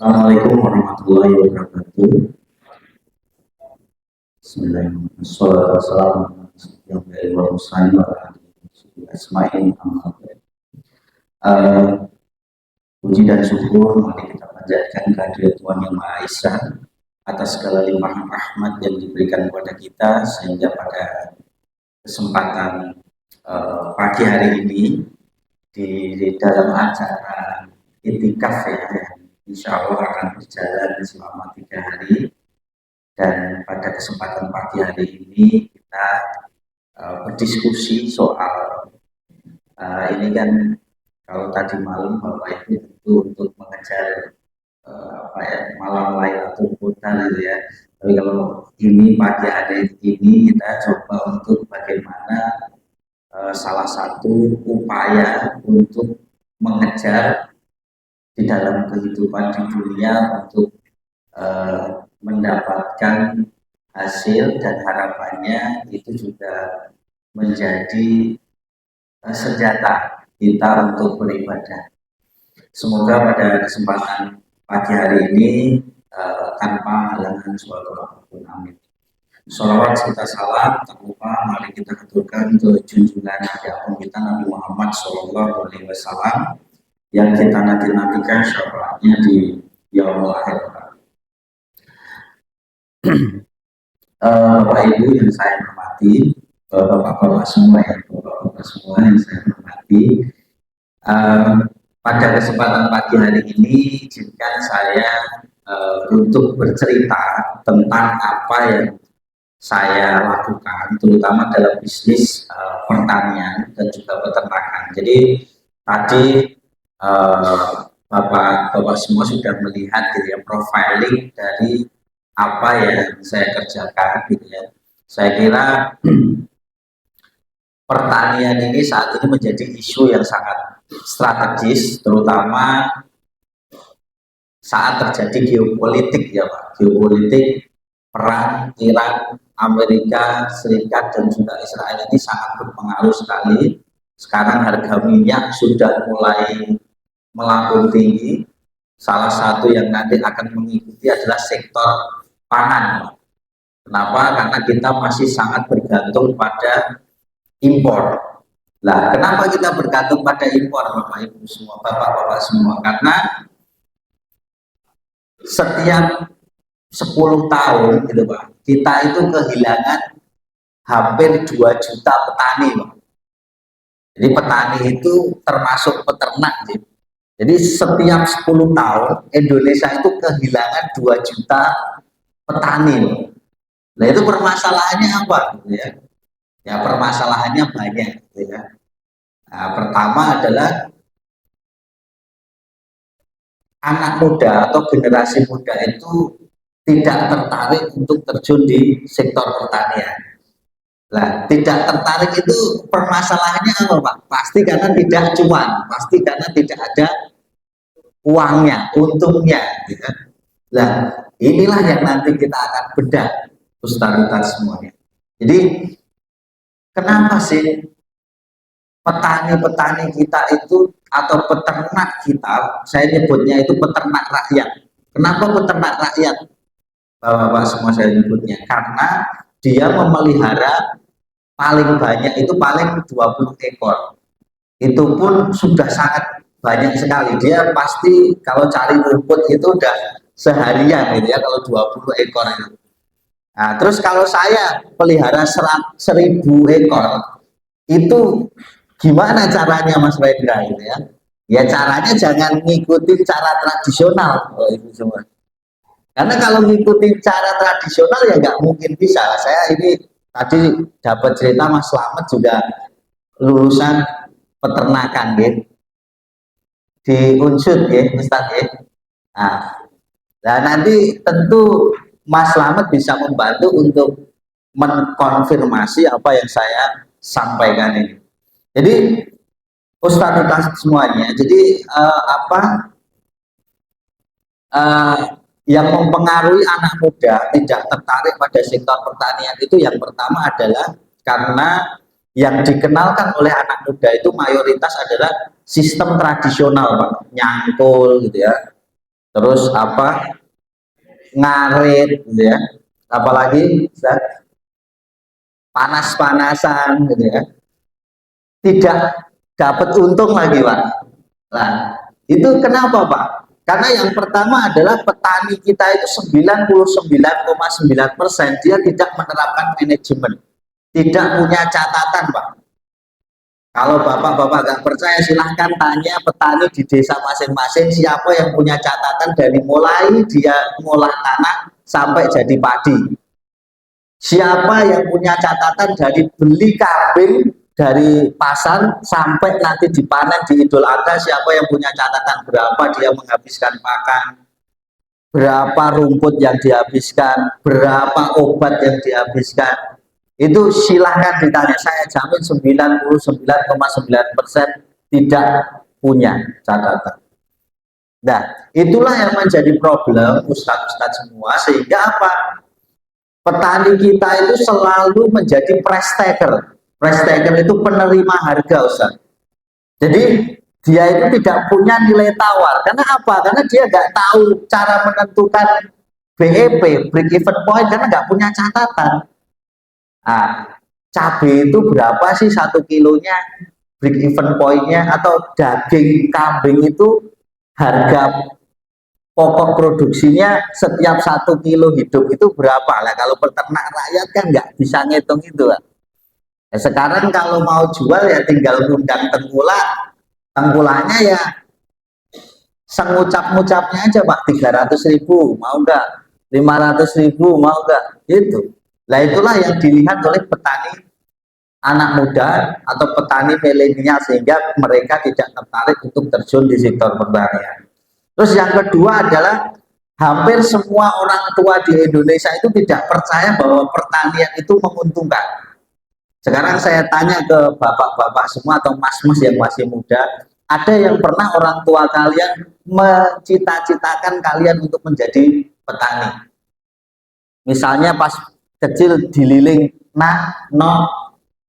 Assalamualaikum warahmatullahi wabarakatuh. Bismillahirrahmanirrahim. Puji dan syukur mari kita panjatkan kehadirat Tuhan Yang Maha Esa atas segala limpahan rahmat yang diberikan kepada kita sehingga pada kesempatan pagi hari ini di dalam acara itikaf ya, yang insya Allah akan berjalan selama 3 hari. Dan pada kesempatan pagi hari ini kita berdiskusi soal ini kan kalau tadi malam Bapak Ibu tentu untuk mengejar malam Lailatul Qadar gitu ya. Tapi kalau ini pagi hari ini kita coba untuk bagaimana salah satu upaya untuk mengejar di dalam kehidupan di dunia untuk mendapatkan hasil dan harapannya itu juga menjadi senjata kita untuk beribadah. Semoga pada kesempatan pagi hari ini tanpa halangan suatu apapun. Amin. Sholawat serta salam tak lupa mari kita aturkan ke junjungan Nabi Agung kita Nabi Muhammad Shallallahu Alaihi Wasallam yang kita nantikan syafaatnya di yaumul akhir. Bapak Ibu yang saya hormati, Bapak-bapak semua yang saya hormati, pada kesempatan pagi hari ini izinkan saya untuk bercerita tentang apa yang saya lakukan, terutama dalam bisnis pertanian dan juga peternakan. Jadi tadi Bapak semua sudah melihat gitu ya, profiling dari apa yang saya kerjakan gitu ya. Saya kira pertanian ini saat ini menjadi isu yang sangat strategis, terutama saat terjadi geopolitik ya Pak. Geopolitik perang Iran, Amerika Serikat dan juga Israel ini sangat berpengaruh sekali. Sekarang harga minyak sudah mulai melambung tinggi. Salah satu yang nanti akan mengikuti adalah sektor pangan. Kenapa? Karena kita masih sangat bergantung pada impor. Nah, kenapa kita bergantung pada impor, Bapak Ibu semua, Bapak-bapak semua? Karena setiap 10 tahun gitu Pak, kita itu kehilangan hampir 2 juta petani Pak. Jadi petani itu termasuk peternak gitu. Jadi setiap 10 tahun Indonesia itu kehilangan 2 juta petani. Nah itu permasalahannya apa gitu ya? Ya permasalahannya banyak gitu ya. Nah, pertama adalah anak muda atau generasi muda itu tidak tertarik untuk terjun di sektor pertanian. Nah, tidak tertarik itu permasalahannya apa Pak? Pasti karena tidak cuan, pasti karena tidak ada uangnya, untungnya. Gitu. Nah, inilah yang nanti kita akan bedah, Ustaz semuanya. Jadi, kenapa sih petani-petani kita itu atau peternak kita, saya nyebutnya itu peternak rakyat. Kenapa peternak rakyat? Bapak-bapak semua saya nyebutnya karena dia memelihara paling banyak itu paling 20 ekor. Itu pun sudah sangat banyak sekali. Dia pasti kalau cari rumput itu udah seharian gitu ya kalau 20 ekor itu. Nah, terus kalau saya pelihara 1000 ekor itu gimana caranya Mas Rendra gitu ya? Ya caranya jangan ngikutin cara tradisional itu semua. Karena kalau ngikutin cara tradisional ya nggak mungkin bisa. Saya ini tadi dapat cerita Mas Slamet juga lulusan peternakan gitu. Di Unsud ya, Ustaz ya. Nah, nanti tentu Mas Slamet bisa membantu untuk mengkonfirmasi apa yang saya sampaikan ini. Jadi Ustaz semuanya. Jadi yang mempengaruhi anak muda tidak tertarik pada sektor pertanian itu yang pertama adalah karena yang dikenalkan oleh anak muda itu mayoritas adalah sistem tradisional Pak, nyangkul gitu ya, terus apa, ngarit gitu ya, apalagi panas-panasan gitu ya, tidak dapat untung lagi Pak. Nah, itu kenapa Pak? Karena yang pertama adalah petani kita itu 99,9% dia tidak menerapkan manajemen, tidak punya catatan Pak. Kalau bapak-bapak nggak percaya silahkan tanya petani di desa masing-masing siapa yang punya catatan dari mulai dia ngolah tanah sampai jadi padi. Siapa yang punya catatan dari beli kambing dari pasar sampai nanti dipanen di Idul Adha, siapa yang punya catatan berapa dia menghabiskan pakan, berapa rumput yang dihabiskan, berapa obat yang dihabiskan. Itu silahkan ditanya, saya jamin 99,9% tidak punya catatan. Nah, itulah yang menjadi problem ustadz-ustadz semua, sehingga apa? Petani kita itu selalu menjadi price taker. Price taker itu penerima harga, Ustaz. Jadi dia itu tidak punya nilai tawar. Karena apa? Karena dia nggak tahu cara menentukan BEP, break even point, karena nggak punya catatan. Nah, cabai itu berapa sih 1 kilonya, break even pointnya, atau daging kambing itu harga pokok produksinya setiap 1 kilo hidup itu berapa lah. Kalau peternak rakyat kan nggak bisa ngitung itu lah. Ya, sekarang kalau mau jual ya tinggal undang tengkulak, tengkulaknya ya sengucap-ngucapnya aja Pak, 300.000 mau nggak, 500.000 mau nggak, itu. Nah itulah yang dilihat oleh petani anak muda atau petani milenial, sehingga mereka tidak tertarik untuk terjun di sektor pertanian. Terus yang kedua adalah hampir semua orang tua di Indonesia itu tidak percaya bahwa pertanian itu menguntungkan. Sekarang saya tanya ke bapak-bapak semua atau mas-mas yang masih muda, ada yang pernah orang tua kalian mencita-citakan kalian untuk menjadi petani? Misalnya pas kecil dililing, nah, no,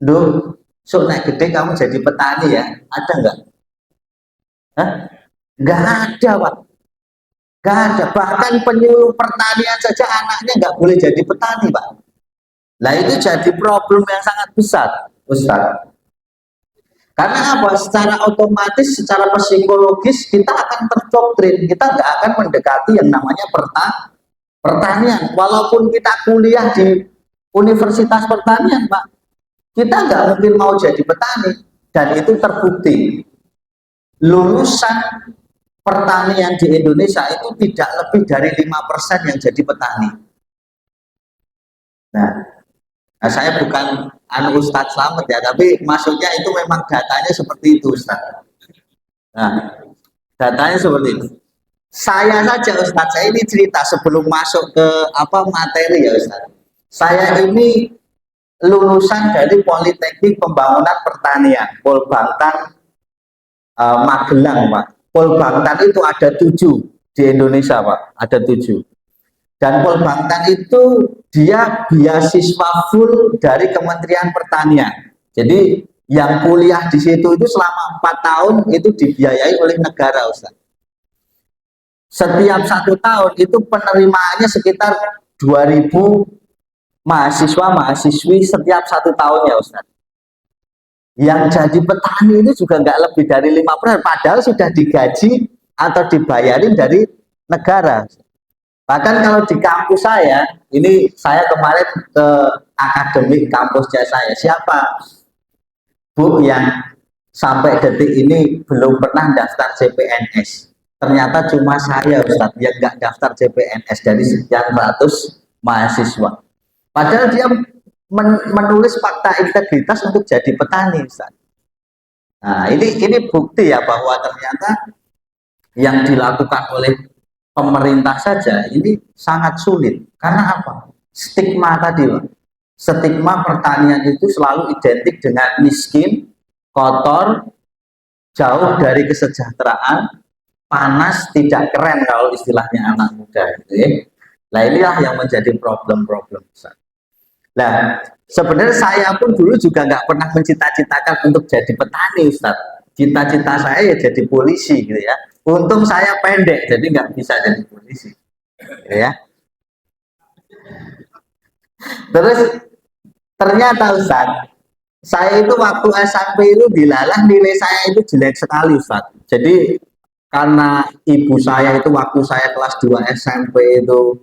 do, so naik gede kamu jadi petani ya, ada nggak? Hah? Nggak ada Pak. Nggak ada. Bahkan penyuluh pertanian saja anaknya nggak boleh jadi petani Pak. Nah itu jadi problem yang sangat besar Ustaz. Karena apa? Secara otomatis, secara psikologis kita akan terdoktrin, kita nggak akan mendekati yang namanya pertanian. Walaupun kita kuliah di universitas pertanian Pak, kita nggak mungkin mau jadi petani. Dan itu terbukti. Lulusan pertanian di Indonesia itu tidak lebih dari 5% yang jadi petani. Nah, saya bukan Ustadz Slamet ya, tapi maksudnya itu memang datanya seperti itu Ustadz. Nah, datanya seperti itu. Saya saja Ustadz, saya ini cerita sebelum masuk ke materi ya Ustadz. Saya ini lulusan dari Politeknik Pembangunan Pertanian, Polbangtan Magelang Pak. Polbangtan itu ada 7 di Indonesia Pak, ada 7. Dan Polbangtan itu dia beasiswa full dari Kementerian Pertanian. Jadi yang kuliah di situ itu selama 4 tahun itu dibiayai oleh negara Ustaz. Setiap 1 tahun itu penerimaannya sekitar 2.000 mahasiswa-mahasiswi setiap 1 tahunnya Ustaz. Yang jadi petani itu juga nggak lebih dari 5%, padahal sudah digaji atau dibayarin dari negara. Bahkan kalau di kampus saya, ini saya kemarin ke akademik kampusnya saya, siapa Bu yang sampai detik ini belum pernah daftar CPNS? Ternyata cuma saya Ustadz yang nggak daftar CPNS dari sekian ratus mahasiswa. Padahal dia menulis fakta integritas untuk jadi petani Ustadz. Nah ini bukti ya bahwa ternyata yang dilakukan oleh pemerintah saja ini sangat sulit. Karena apa? Stigma tadi Pak. Stigma pertanian itu selalu identik dengan miskin, kotor, jauh dari kesejahteraan, panas, tidak keren kalau istilahnya anak muda gitu ya. Nah inilah yang menjadi problem-problem besar. Nah sebenarnya saya pun dulu juga nggak pernah mencita-citakan untuk jadi petani Ustaz. cita-cita saya ya jadi polisi gitu ya. Untung saya pendek jadi nggak bisa jadi polisi gitu ya. Terus ternyata Ustaz, saya itu waktu SMP itu dilalah nilai saya itu jelek sekali Ustaz. Jadi karena ibu saya itu waktu saya kelas 2 SMP itu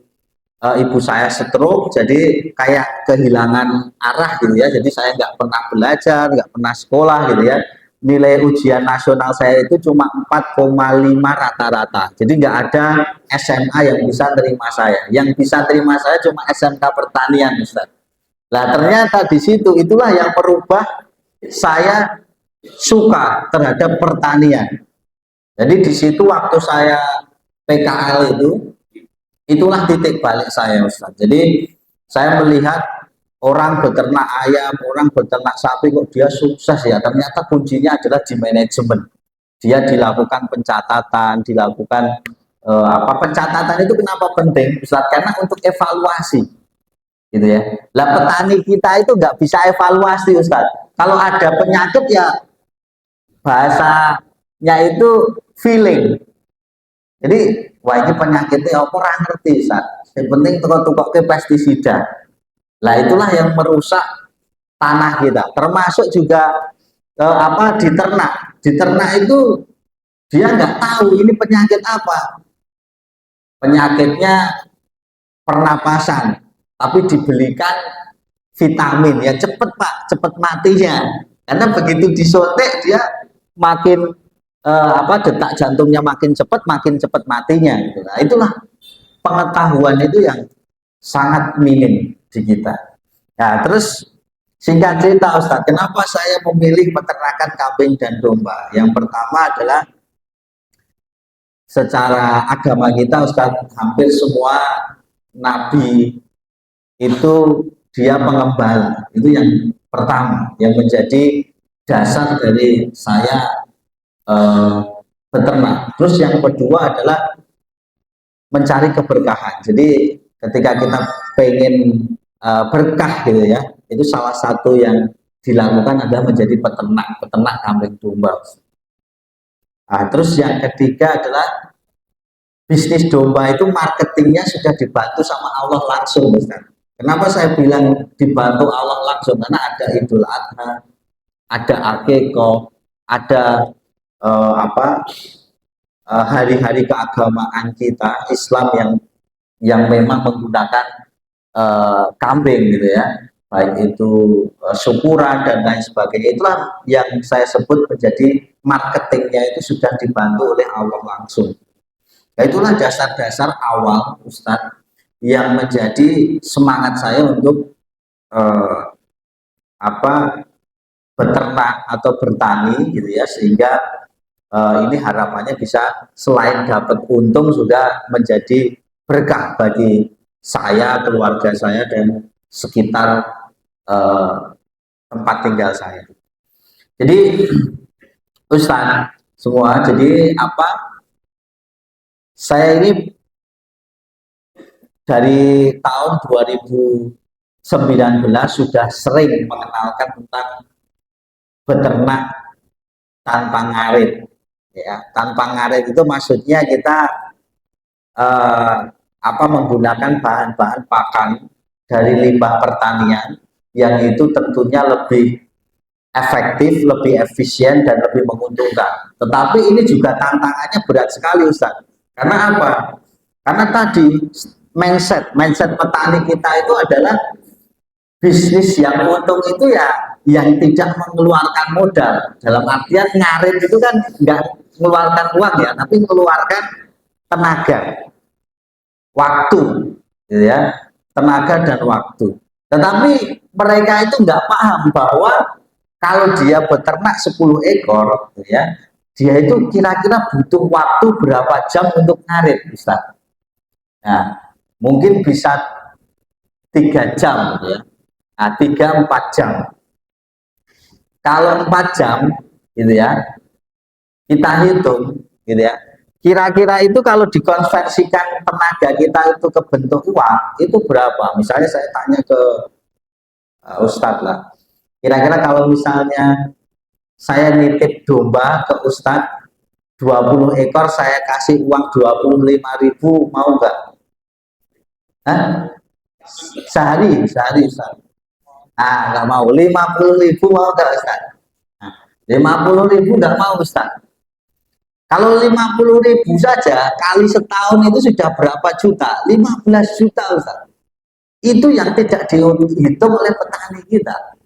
ibu saya stroke, jadi kayak kehilangan arah gitu ya. Jadi saya nggak pernah belajar, nggak pernah sekolah gitu ya. Nilai ujian nasional saya itu cuma 4,5 rata-rata. Jadi nggak ada SMA yang bisa terima saya. Yang bisa terima saya cuma SMK Pertanian, Ustaz. Nah ternyata di situ itulah yang merubah saya suka terhadap pertanian. Jadi di situ waktu saya PKL itu, itulah titik balik saya Ustaz. Jadi saya melihat orang beternak ayam, orang beternak sapi kok dia sukses ya. Ternyata kuncinya adalah di manajemen. Dia dilakukan pencatatan, dilakukan pencatatan itu kenapa penting Ustaz? Karena untuk evaluasi gitu ya. Lah petani kita itu nggak bisa evaluasi Ustaz. Kalau ada penyakit ya bahasanya itu feeling. Jadi wah ini penyakitnya apa orang ngerti Ustaz. Yang penting tukok-tukok ke pestisida. Lah itulah yang merusak tanah kita. Termasuk juga di ternak. Di ternak itu dia nggak tahu ini penyakit apa. Penyakitnya pernapasan, tapi dibelikan vitamin ya cepet Pak, cepet matinya. Karena begitu disuntik dia makin detak jantungnya makin cepat matinya. Gitu. Nah, itulah pengetahuan itu yang sangat minim di kita. Nah, terus singkat cerita Ustaz, kenapa saya memilih peternakan kambing dan domba? Yang pertama adalah secara agama kita Ustaz, hampir semua nabi itu dia pengembala. Itu yang pertama yang menjadi dasar dari saya beternak. Terus yang kedua adalah mencari keberkahan. Jadi ketika kita pengen berkah gitu ya, itu salah satu yang dilakukan adalah menjadi peternak kambing domba. Nah, terus yang ketiga adalah bisnis domba itu marketingnya sudah dibantu sama Allah langsung, Ustaz. Kenapa saya bilang dibantu Allah langsung? Karena ada Idul Adha, ada Akeko, ada hari-hari keagamaan kita Islam yang memang menggunakan kambing gitu ya, baik itu syukuran dan lain sebagainya. Itulah yang saya sebut menjadi marketingnya itu sudah dibantu oleh Allah langsung. Nah, itulah dasar-dasar awal Ustadz yang menjadi semangat saya untuk beternak atau bertani gitu ya, sehingga ini harapannya bisa selain dapat untung juga menjadi berkah bagi saya, keluarga saya dan sekitar tempat tinggal saya. Jadi Ustaz semua, jadi saya ini dari tahun 2019 sudah sering mengenalkan tentang beternak tanpa ngarit. Ya, tanpa ngarit itu maksudnya kita menggunakan bahan-bahan pakan dari limbah pertanian yang itu tentunya lebih efektif, lebih efisien dan lebih menguntungkan. Tetapi ini juga tantangannya berat sekali Ustaz. Karena apa? Karena tadi mindset petani kita itu adalah bisnis yang untung itu ya yang tidak mengeluarkan modal. Dalam artian ngarit itu kan nggak mengeluarkan uang ya, tapi mengeluarkan tenaga, waktu, gitu ya, tenaga dan waktu. Tetapi mereka itu nggak paham bahwa kalau dia beternak 10 ekor, gitu ya, dia itu kira-kira butuh waktu berapa jam untuk ngarit, Ustaz. Nah, mungkin bisa 3 jam, gitu ya. Nah, 3-4 jam. Kalau 4 jam, gitu ya, kita hitung, gitu ya. Kira-kira itu kalau dikonversikan tenaga kita itu ke bentuk uang, itu berapa? Misalnya saya tanya ke Ustadz lah. Kira-kira kalau misalnya saya nitip domba ke Ustadz 20 ekor, saya kasih uang 25.000, mau nggak? Hah? Sehari Ustadz. Ah, nggak mau. 50.000 mau nggak Ustadz? Nah, 50.000 nggak mau Ustadz. Kalau 50.000 saja kali setahun itu sudah berapa juta? 15 juta Ustaz. Itu yang tidak dihitung oleh petani kita.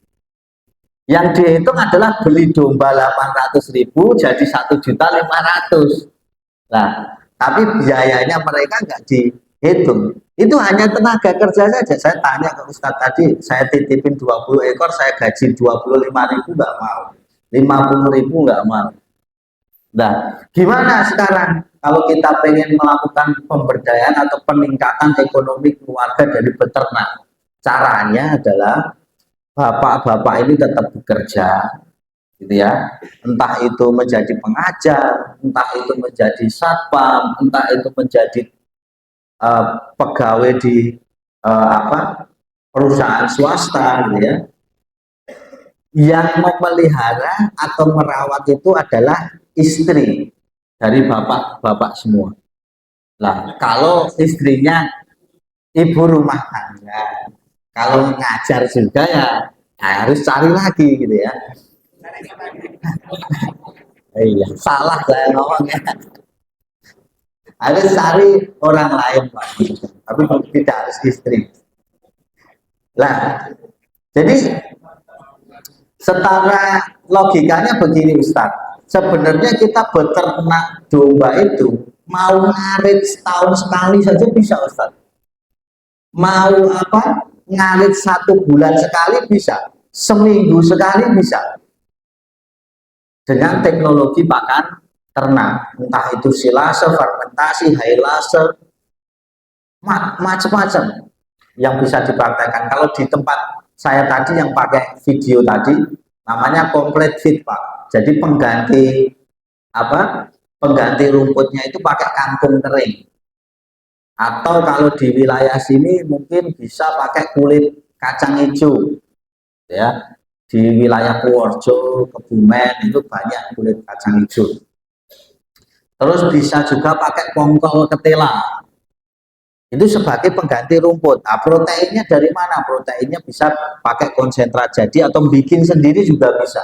Yang dihitung adalah beli domba 800.000 jadi 1.500.000. Nah, tapi biayanya mereka nggak dihitung. Itu hanya tenaga kerja saja. Saya tanya ke Ustadz tadi, saya titipin 20 ekor, saya gaji 25.000 nggak mau. 50.000 nggak mau. Nah, gimana sekarang kalau kita pengen melakukan pemberdayaan atau peningkatan ekonomi keluarga dari peternak? Caranya adalah bapak-bapak ini tetap bekerja, gitu ya. Entah itu menjadi pengajar, entah itu menjadi satpam, entah itu menjadi pegawai di perusahaan swasta, gitu ya. Yang memelihara atau merawat itu adalah istri dari bapak-bapak semua. Nah, kalau istrinya ibu rumah tangga, kalau ngajar juga ya, harus cari lagi gitu ya. Iya, salah saya ngomongnya. Harus cari orang lain, Pak. Tapi tidak harus istri. Nah, jadi setara logikanya begini Ustadz, sebenarnya kita beternak domba itu mau ngarit setahun sekali saja bisa Ustadz, mau ngarit 1 bulan sekali bisa, seminggu sekali bisa, dengan teknologi pakan ternak, entah itu silase, fermentasi, hailase, macam-macam yang bisa dipraktekkan. Kalau di tempat saya tadi yang pakai video tadi, namanya complete feed Pak. Jadi pengganti rumputnya itu pakai kangkung kering. Atau kalau di wilayah sini mungkin bisa pakai kulit kacang hijau. Ya, di wilayah Purworejo, Kebumen itu banyak kulit kacang hijau. Terus bisa juga pakai kongkol ketela. Itu sebagai pengganti rumput. Nah, proteinnya dari mana? Proteinnya bisa pakai konsentrat jadi atau bikin sendiri juga bisa.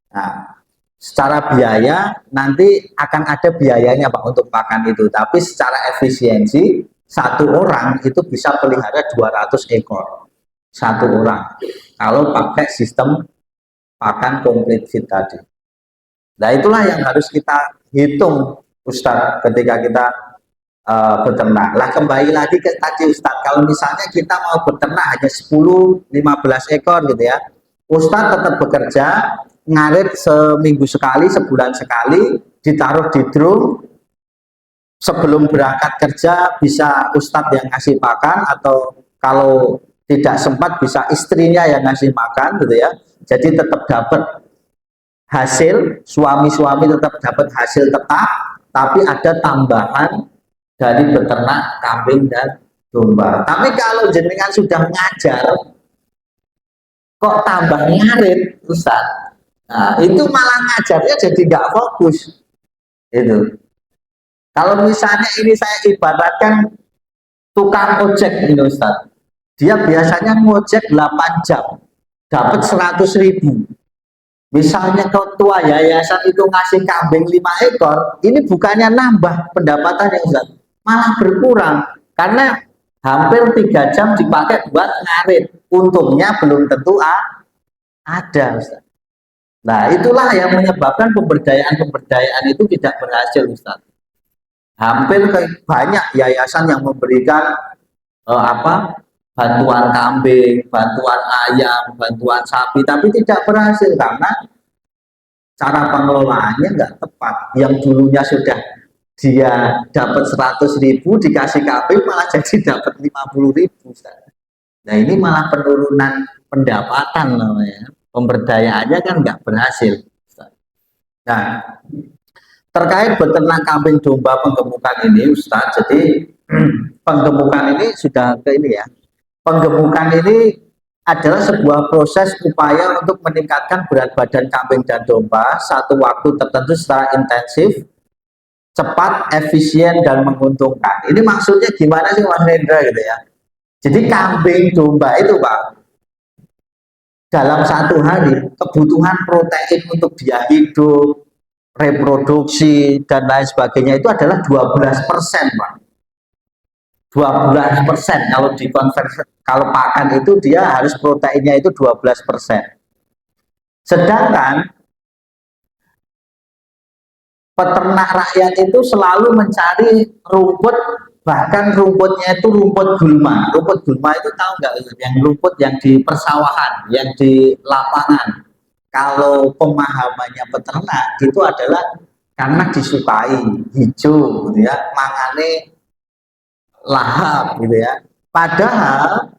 Nah, secara biaya nanti akan ada biayanya Pak untuk pakan itu. Tapi secara efisiensi satu orang itu bisa pelihara 200 ekor satu orang. Kalau pakai sistem pakan complete feed tadi. Nah itulah yang harus kita hitung Ustadz ketika kita beternak. Lah kembali lagi ke tadi Ustadz, kalau misalnya kita mau beternak hanya 10-15 ekor gitu ya, Ustadz tetap bekerja, ngarit seminggu sekali, sebulan sekali, ditaruh di drum, sebelum berangkat kerja bisa Ustadz yang ngasih pakan, atau kalau tidak sempat bisa istrinya yang ngasih makan gitu ya. Jadi tetap dapat hasil, suami-suami tetap dapat hasil tetap, tapi ada tambahan dari beternak kambing dan domba. Tapi kalau jenengan sudah ngajar, kok tambah ngarit, Ustaz? Nah, itu malah ngajarnya jadi nggak fokus. Itu. Kalau misalnya ini saya ibaratkan tukang ojek ini Ustaz. Dia biasanya ngojek 8 jam, dapat 100.000. Misalnya ketua yayasan itu ngasih kambing 5 ekor, ini bukannya nambah pendapatannya Ustaz, malah berkurang karena hampir 3 jam dipakai buat ngarit. Untungnya belum tentu ada Ustaz. Nah itulah yang menyebabkan pemberdayaan itu tidak berhasil Ustaz. Hampir banyak yayasan yang memberikan bantuan kambing, bantuan ayam, bantuan sapi, tapi tidak berhasil karena cara pengelolaannya nggak tepat. Yang dulunya sudah dia dapat 100.000 dikasih kambing malah jadi dapat 50.000. Nah ini malah penurunan pendapatan namanya. Pemberdayaannya kan nggak berhasil. Nah terkait beternak kambing domba penggemukan ini Ustaz, jadi penggemukan ini sudah ke ini ya. Penggemukan ini adalah sebuah proses upaya untuk meningkatkan berat badan kambing dan domba satu waktu tertentu secara intensif, cepat, efisien, dan menguntungkan. Ini maksudnya gimana sih Mas Hendra gitu ya? Jadi kambing domba itu Pak, dalam satu hari kebutuhan protein untuk dia hidup, reproduksi, dan lain sebagainya itu adalah 12% Pak. 12% kalau dikonversi, kalau pakan itu dia harus proteinnya itu 12%. Sedangkan peternak rakyat itu selalu mencari rumput, bahkan rumputnya itu rumput gulma. Rumput gulma itu tahu nggak? Yang rumput yang di persawahan, yang di lapangan. Kalau pemahamannya peternak itu adalah karena disukai hijau, gitu ya, mangane lahap, gitu ya. Padahal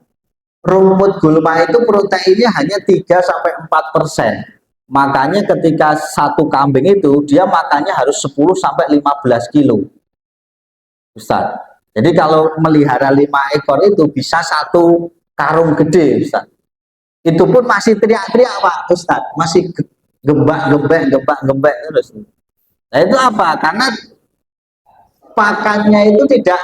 rumput gulma itu proteinnya hanya 3-4%. Makanya ketika satu kambing itu dia makannya harus 10-15 kilo. Ustaz. Jadi kalau melihara 5 ekor itu bisa satu karung gede, Ustaz. Itu pun masih teriak-teriak Pak Ustaz, masih gembak-gembek terus. Nah itu apa? Karena pakannya itu tidak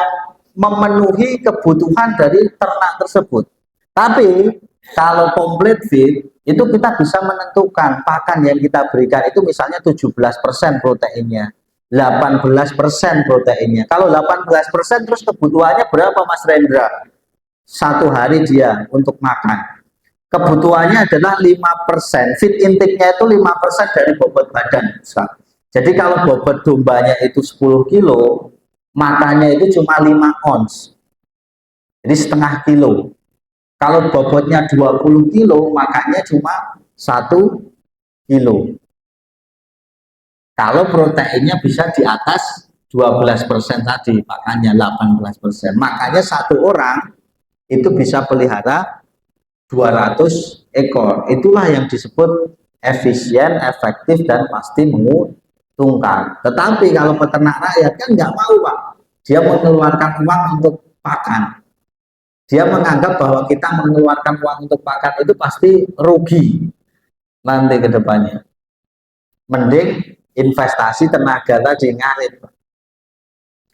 memenuhi kebutuhan dari ternak tersebut. Tapi kalau complete feed itu kita bisa menentukan pakan yang kita berikan itu misalnya 17% proteinnya, 18% proteinnya. Kalau 18% terus kebutuhannya berapa Mas Rendra? Satu hari dia untuk makan. Kebutuhannya adalah 5%. Feed intake-nya itu 5% dari bobot badan. Jadi kalau bobot dombanya itu 10 kilo, makannya itu cuma 5 ons. Jadi setengah kilo. Kalau bobotnya 20 kilo, makannya cuma 1 kilo. Kalau proteinnya bisa di atas 12% tadi, makannya 18%. Makanya satu orang itu bisa pelihara 200 ekor. Itulah yang disebut efisien, efektif, dan pasti menguntungkan. Tetapi kalau peternak rakyat kan nggak mau Pak. Dia mengeluarkan uang untuk pakan. Dia menganggap bahwa kita mengeluarkan uang untuk pakan itu pasti rugi nanti ke depannya. Mending investasi tenaga tadi ngarit.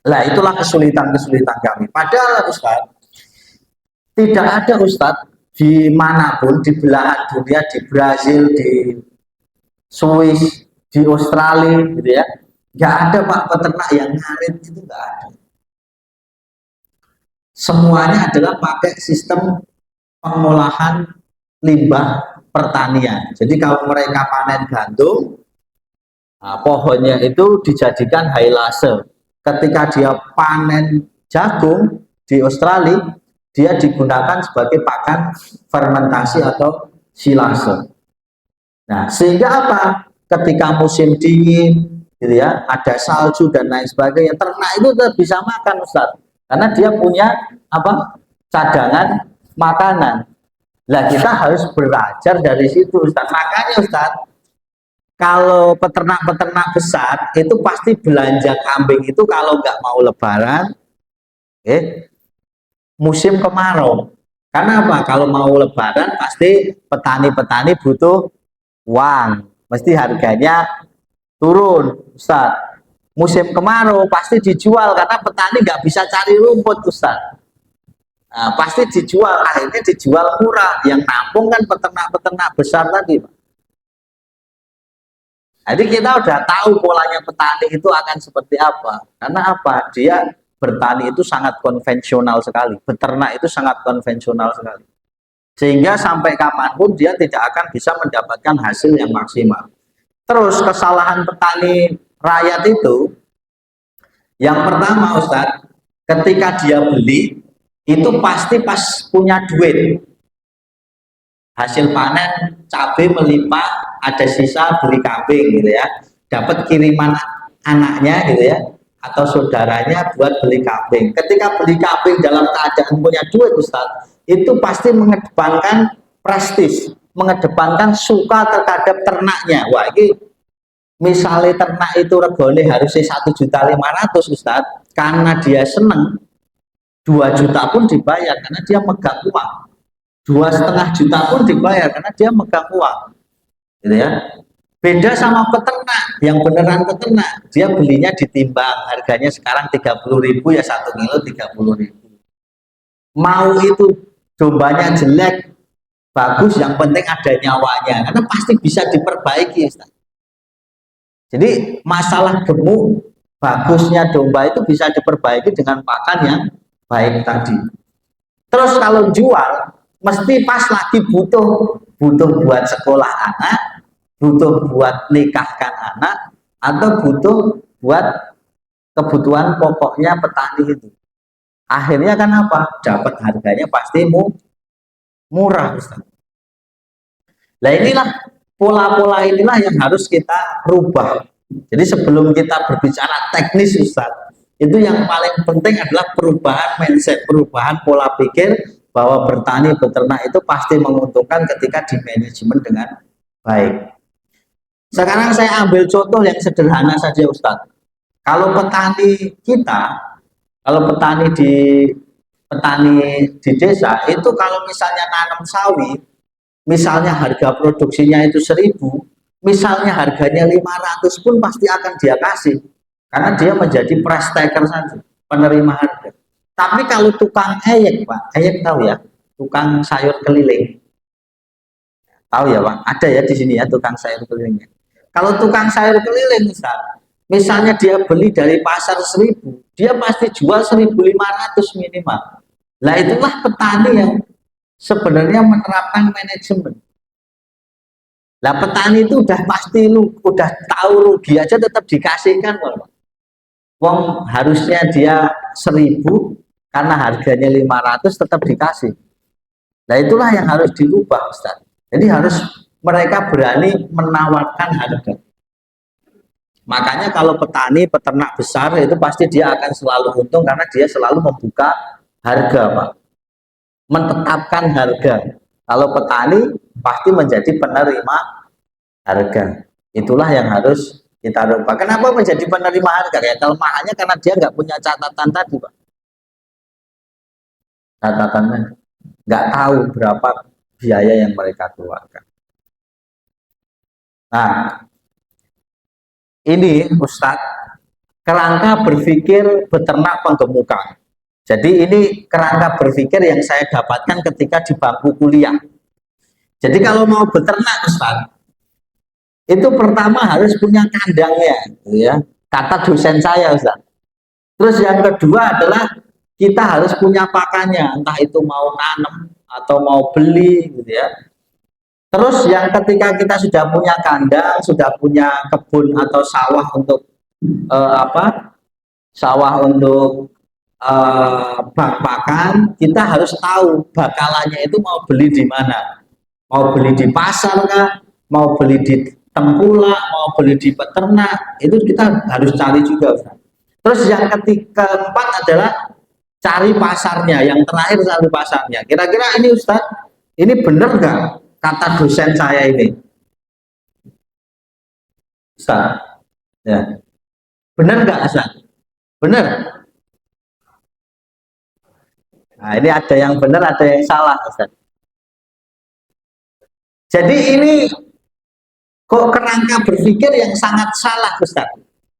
Nah itulah kesulitan-kesulitan kami. Padahal Ustaz, tidak ada Ustaz dimanapun di belahan dunia, di Brazil, di Swiss, di Australia, gitu ya, nggak ada Pak peternak yang ngarit, itu nggak ada. Semuanya adalah pakai sistem pengolahan limbah pertanian. Jadi kalau mereka panen gandum, nah, pohonnya itu dijadikan hailase. Ketika dia panen jagung di Australia, dia digunakan sebagai pakan fermentasi atau silase. Nah, sehingga apa? Ketika musim dingin, gitu ya, ada salju dan lain sebagainya, ternak itu tetap bisa makan, Ustaz. Karena dia punya apa? Cadangan makanan. Nah, kita harus belajar dari situ, Ustaz. Makanya, Ustaz, kalau peternak-peternak besar itu pasti belanja kambing itu kalau nggak mau lebaran, musim kemarau. Karena apa? Kalau mau lebaran pasti petani-petani butuh uang, mesti harganya turun, Ustaz. Musim kemarau pasti dijual karena petani nggak bisa cari rumput, Ustaz. Nah, pasti dijual, akhirnya dijual murah. Yang nampung kan peternak-peternak besar tadi, Pak. Jadi kita udah tahu polanya petani itu akan seperti apa. Karena apa? Dia bertani itu sangat konvensional sekali. Beternak itu sangat konvensional sekali. Sehingga sampai kapanpun dia tidak akan bisa mendapatkan hasil yang maksimal. Terus kesalahan petani rakyat itu, yang pertama Ustadz, ketika dia beli, itu pasti pas punya duit. Hasil panen, cabai melimpah, ada sisa beli kambing gitu ya. Dapat kiriman anaknya gitu ya, atau saudaranya buat beli kambing. Ketika beli kambing dalam keadaan punya duit Ustadz, itu pasti mengedepankan prestis, mengedepankan suka terhadap ternaknya. Wah ini misalnya ternak itu regone harusnya 1.500.000 Ustadz, karena dia seneng 2 juta pun dibayar karena dia megang uang. 2,5 juta pun dibayar karena dia megang uang, gitu ya. Beda sama peternak, yang beneran peternak, dia belinya ditimbang, harganya sekarang 30.000 ya 1 kilo 30.000. Mau itu dombanya jelek, bagus, yang penting ada nyawanya, karena pasti bisa diperbaiki, Ustaz. Jadi masalah gemuk, bagusnya domba itu bisa diperbaiki dengan pakan yang baik tadi. Terus kalau jual, mesti pas lagi butuh buat sekolah anak, butuh buat nikahkan anak, atau butuh buat kebutuhan pokoknya petani itu. Akhirnya kan apa? Dapat harganya pasti murah, Ustaz. Nah inilah pola-pola inilah yang harus kita rubah. Jadi sebelum kita berbicara teknis, Ustaz, itu yang paling penting adalah perubahan mindset, perubahan pola pikir bahwa bertani beternak itu pasti menguntungkan ketika di manajemen dengan baik. Sekarang saya ambil contoh yang sederhana saja, Ustaz. Kalau petani kita, kalau petani di desa itu kalau misalnya nanam sawi, misalnya harga produksinya itu 1.000, misalnya harganya 500 pun pasti akan dia kasih, karena dia menjadi price taker saja, penerima harga. Tapi kalau tukang eyek, Pak, eyek tahu ya, tukang sayur keliling, tahu ya Pak, ada ya di sini ya tukang sayur kelilingnya. Kalau tukang sayur keliling misalnya dia beli dari pasar 1.000, dia pasti jual 1.500 minimal. Nah itulah petani yang sebenarnya menerapkan manajemen. Lah petani itu udah pasti udah tahu rugi aja tetap dikasihkan loh. Wong harusnya dia 1.000 karena harganya 500 tetap dikasih. Nah itulah yang harus dirubah, Ustaz. Jadi harus mereka berani menawarkan harga. Makanya kalau petani, peternak besar itu pasti dia akan selalu untung karena dia selalu membuka harga, Pak. Menetapkan harga. Kalau petani pasti menjadi penerima harga. Itulah yang harus kita rubah. Kenapa menjadi penerima harga? Ya kelemahannya karena dia nggak punya catatan tadi, Pak. Catatannya nggak tahu berapa biaya yang mereka keluarkan. Nah, ini Ustadz, kerangka berpikir beternak penggemukan. Jadi ini kerangka berpikir yang saya dapatkan ketika di bangku kuliah. Jadi kalau mau beternak, Ustadz, itu pertama harus punya kandangnya, gitu ya. Kata dosen saya, Ustadz. Terus yang kedua adalah kita harus punya pakannya, entah itu mau nanam atau mau beli, gitu ya. Terus yang ketika kita sudah punya kandang, sudah punya kebun atau sawah untuk sawah untuk bak pakan, kita harus tahu bakalannya itu mau beli di mana. Mau beli di pasar kah? Mau beli di tengkulak, mau beli di peternak, itu kita harus cari juga, Ustaz. Terus yang keempat adalah cari pasarnya, yang terakhir cari pasarnya. Kira-kira ini Ustaz, ini benar nggak kata dosen saya ini? Ustaz, ya. Benar nggak, Ustaz? Benar. Nah, ini ada yang benar, ada yang salah, Ustaz. Jadi ini kok kerangka berpikir yang sangat salah, Ustaz.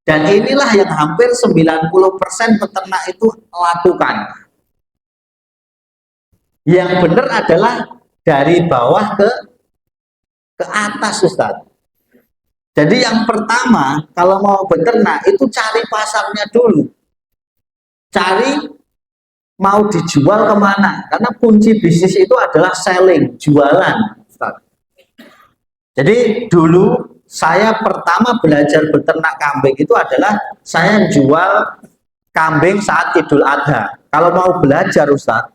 Dan inilah yang hampir 90% peternak itu lakukan. Yang benar adalah dari bawah ke atas, Ustaz. Jadi yang pertama, kalau mau beternak itu cari pasarnya dulu. Cari mau dijual kemana. Karena kunci bisnis itu adalah selling, jualan, Ustaz. Jadi dulu saya pertama belajar beternak kambing itu adalah saya jual kambing saat Idul Adha. Kalau mau belajar Ustaz,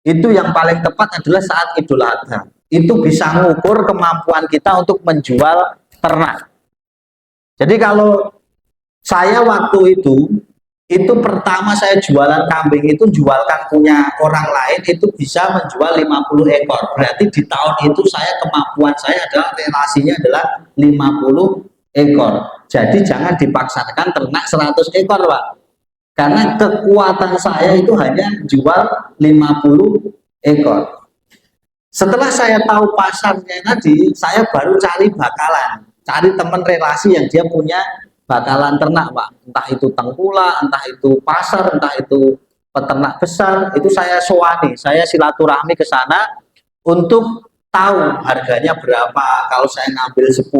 itu yang paling tepat adalah saat Idul Adha. Itu bisa mengukur kemampuan kita untuk menjual ternak. Jadi kalau saya waktu itu pertama saya jualan kambing itu jualkan punya orang lain itu bisa menjual 50 ekor. Berarti di tahun itu saya kemampuan saya adalah relasinya adalah 50 ekor. Jadi jangan dipaksakan ternak 100 ekor, Pak. Karena kekuatan saya itu hanya jual 50 ekor. Setelah saya tahu pasarnya tadi, saya baru cari bakalan, cari teman relasi yang dia punya bakalan ternak, Pak. Entah itu tengkulak, entah itu pasar, entah itu peternak besar, itu saya soani, saya silaturahmi ke sana untuk tahu harganya berapa. Kalau saya ngambil 10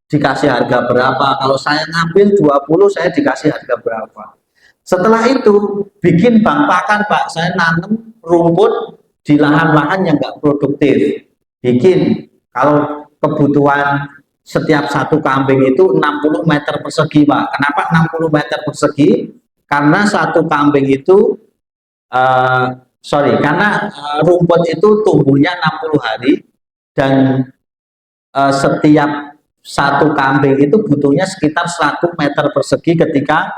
dikasih harga berapa, kalau saya ngambil 20 saya dikasih harga berapa. Setelah itu bikin bank pakan, Pak. Saya nanam rumput di lahan-lahan yang nggak produktif. Bikin, kalau kebutuhan setiap satu kambing itu 60 meter persegi, Pak. Kenapa 60 meter persegi? Karena satu kambing itu karena rumput itu tumbuhnya 60 hari dan setiap satu kambing itu butuhnya sekitar 1 meter persegi ketika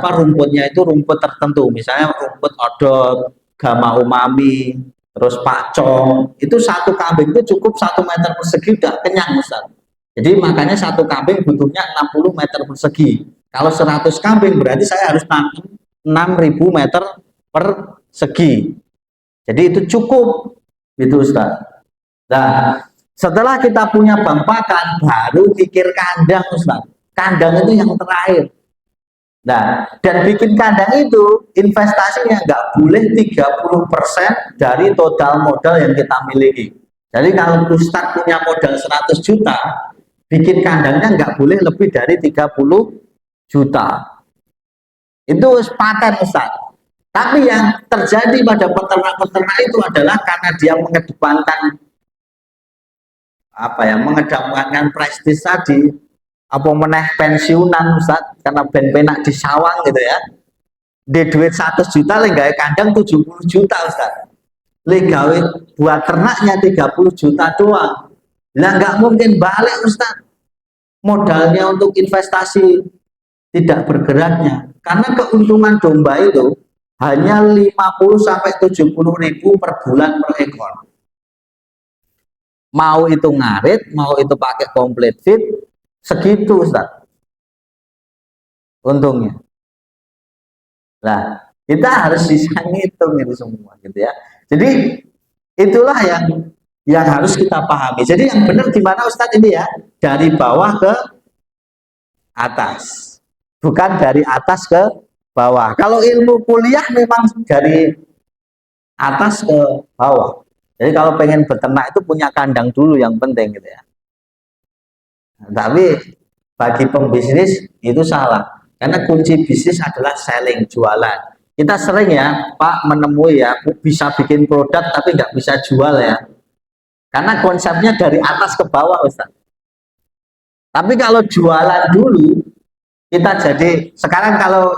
rumputnya itu rumput tertentu, misalnya rumput odot, gama umami, terus pacong, itu satu kambing itu cukup 1 meter persegi udah kenyang, Ustaz. Jadi makanya satu kambing butuhnya 60 meter persegi. Kalau 100 kambing berarti saya harus tanam 6.000 meter persegi. Jadi itu cukup, gitu Ustaz. Nah, setelah kita punya bank pakan, baru pikir kandang, Ustaz. Kandang itu yang terakhir. Nah, dan bikin kandang itu investasinya nggak boleh 30% dari total modal yang kita miliki. Jadi kalau Ustadz punya modal 100 juta, bikin kandangnya nggak boleh lebih dari 30 juta. Itu sepakat, Ustadz. Tapi yang terjadi pada peternak-peternak itu adalah karena dia mengedepankan prestis tadi, apa meneh pensiunan, Ustaz, karena ben penak di sawang gitu ya. Di duit 100 juta gawe kandang 70 juta, Ustaz. Gawe buat ternaknya 30 juta doang. Lah nggak mungkin balik, Ustaz. Modalnya untuk investasi tidak bergeraknya. Karena keuntungan domba itu hanya 50 sampai 70 ribu per bulan per ekor. Mau itu ngarit, mau itu pakai komplit feed, segitu, Ustaz, untungnya. Nah, kita harus bisa ngitung itu semua, gitu ya. Jadi itulah yang harus kita pahami. Jadi yang benar gimana, Ustadz, ini ya, dari bawah ke atas, bukan dari atas ke bawah. Kalau ilmu kuliah memang dari atas ke bawah. Jadi kalau pengen beternak itu punya kandang dulu yang penting, gitu ya. Nah, tapi bagi pembisnis itu salah, karena kunci bisnis adalah selling, jualan. Kita sering ya, Pak, menemui ya, bisa bikin produk tapi nggak bisa jual ya, karena konsepnya dari atas ke bawah, Ustaz. Tapi kalau jualan dulu, kita jadi, sekarang kalau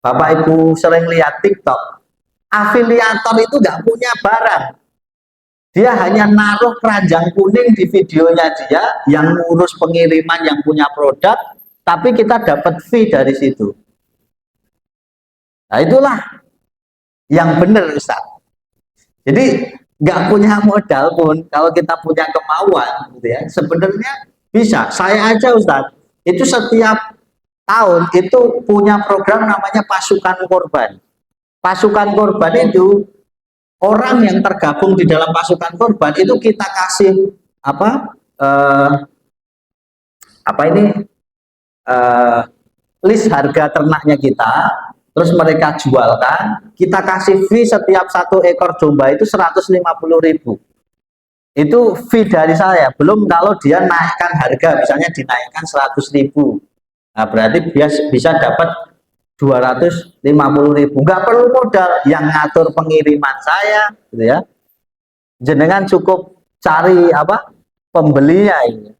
Bapak Ibu sering lihat TikTok, afiliator itu nggak punya barang. Dia hanya naruh keranjang kuning di videonya dia, yang ngurus pengiriman, yang punya produk, tapi kita dapat fee dari situ. Nah, itulah yang benar, Ustaz. Jadi nggak punya modal pun, kalau kita punya kemauan, gitu ya, sebenarnya bisa. Saya aja, Ustaz, itu setiap tahun itu punya program namanya pasukan korban. Pasukan korban itu orang yang tergabung di dalam pasukan korban itu kita kasih list harga ternaknya kita, terus mereka jualkan, kita kasih fee setiap satu ekor domba itu 150.000. Itu fee dari saya, belum kalau dia naikkan harga, misalnya dinaikkan 100.000. Nah, berarti dia bisa dapat 250.000. Nggak perlu modal, yang ngatur pengiriman saya, gitu ya. Jenengan cukup cari pembelinya ini.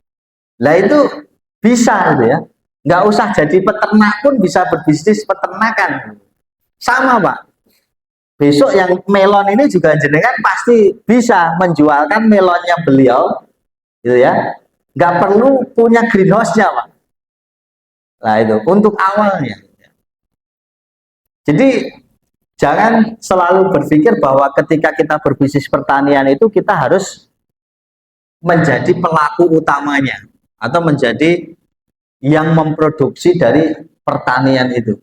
Nah, itu bisa, gitu ya. Nggak usah jadi peternak pun bisa berbisnis peternakan. Sama, Pak. Besok yang melon ini juga jenengan pasti bisa menjualkan melonnya beliau, gitu ya. Nggak perlu punya greenhouse-nya, Pak. Nah, itu untuk awalnya. Jadi jangan selalu berpikir bahwa ketika kita berbisnis pertanian itu kita harus menjadi pelaku utamanya atau menjadi yang memproduksi dari pertanian itu.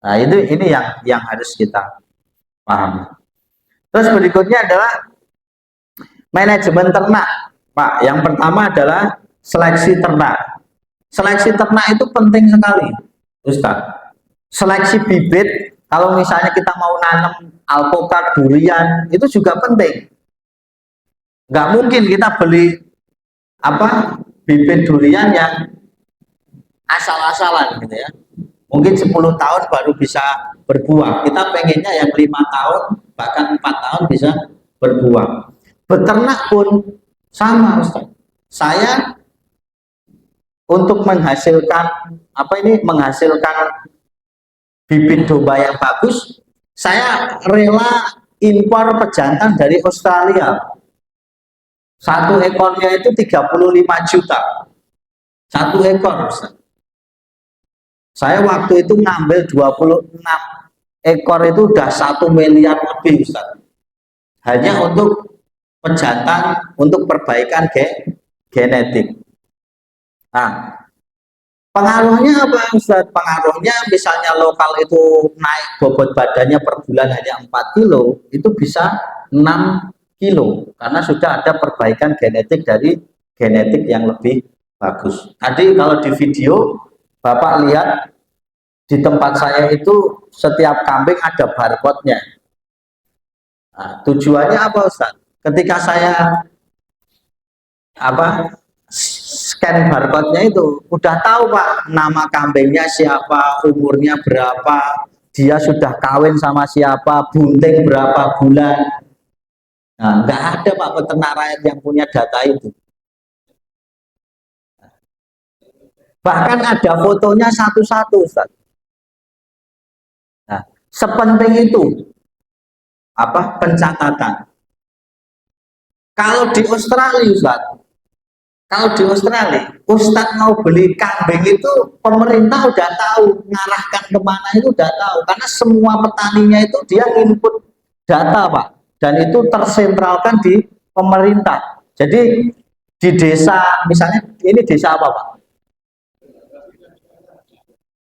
Nah, ini yang harus kita pahami. Terus berikutnya adalah Manajemen ternak, Pak. Yang pertama adalah seleksi ternak. Seleksi ternak itu penting sekali, Ustaz. Seleksi bibit, kalau misalnya kita mau nanam alpukat, durian, itu juga penting. Nggak mungkin kita beli bibit durian yang asal-asalan gitu ya. Mungkin 10 tahun baru bisa berbuah. Kita pengennya yang 5 tahun, bahkan 4 tahun bisa berbuah. Beternak pun sama, Ustaz. Saya untuk menghasilkan menghasilkan bibit domba yang bagus, saya rela impor pejantan dari Australia. Satu ekornya itu 35 juta. Satu ekor, Ustaz. Saya waktu itu ngambil 26 ekor itu udah 1 miliar lebih, Ustaz. Hanya untuk pejantan, untuk perbaikan genetik. Nah, pengaruhnya apa, Ustaz? Pengaruhnya misalnya lokal itu naik bobot badannya per bulan hanya 4 kilo, itu bisa 6 kilo karena sudah ada perbaikan genetik dari genetik yang lebih bagus. Tadi kalau di video Bapak lihat di tempat saya itu setiap kambing ada barcode-nya. Nah, tujuannya apa, Ustaz? Ketika saya scan barcode-nya itu udah tahu, Pak, nama kambingnya siapa, umurnya berapa, dia sudah kawin sama siapa, bunting berapa bulan. Nah, nggak ada, Pak, peternak rakyat yang punya data itu. Bahkan ada fotonya satu-satu, Ustaz. Nah, sepenting itu pencatatan. Kalau di Australia, Ustaz, mau beli kambing itu pemerintah udah tahu, ngarahkan kemana itu udah tahu, karena semua petaninya itu dia input data, Pak, dan itu tersentralkan di pemerintah. Jadi di desa, misalnya ini desa apa, Pak?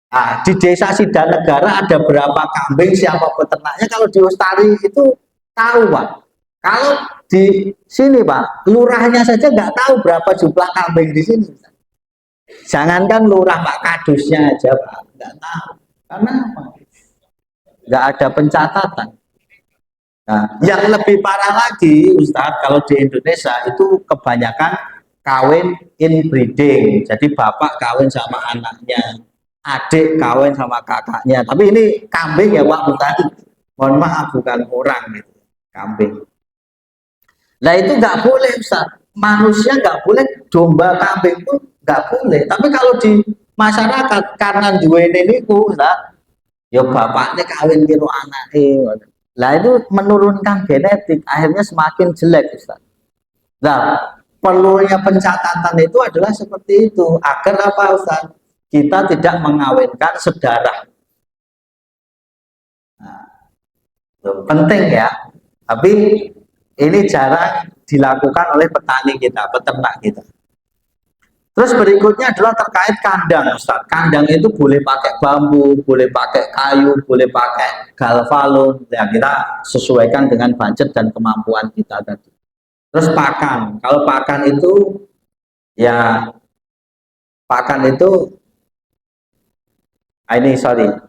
Nah, di desa Sidanegara ada berapa kambing, siapa peternaknya. Kalau di Australia itu tahu, Pak. Kalau di sini, Pak, lurahnya saja nggak tahu berapa jumlah kambing di sini. Jangankan lurah, Pak, kadusnya aja, Pak, nggak tahu. Karena apa? Nggak ada pencatatan. Nah, yang lebih parah lagi, Ustadz, kalau di Indonesia itu kebanyakan kawin inbreeding. Jadi bapak kawin sama anaknya, adik kawin sama kakaknya. Tapi ini kambing ya, Pak, bukan, mohon maaf, bukan orang gitu, kambing. Nah itu nggak boleh, Ustaz. Manusia nggak boleh, domba, kambing pun nggak boleh. Tapi kalau di masyarakat karena dua ini Ustaz, ya bapaknya kawin kiro anaknya. Nah itu menurunkan genetik, akhirnya semakin jelek, Ustaz. Nah, perlunya pencatatan itu adalah seperti itu, agar apa, Ustaz? Kita tidak mengawinkan sedarah. Nah, penting ya. Tapi ini jarang dilakukan oleh petani kita, peternak kita. Terus berikutnya adalah terkait kandang, Ustaz. Kandang itu boleh pakai bambu, boleh pakai kayu, boleh pakai galvalum. Ya, kita sesuaikan dengan budget dan kemampuan kita tadi. Terus pakan. Kalau pakan itu, ya pakan itu,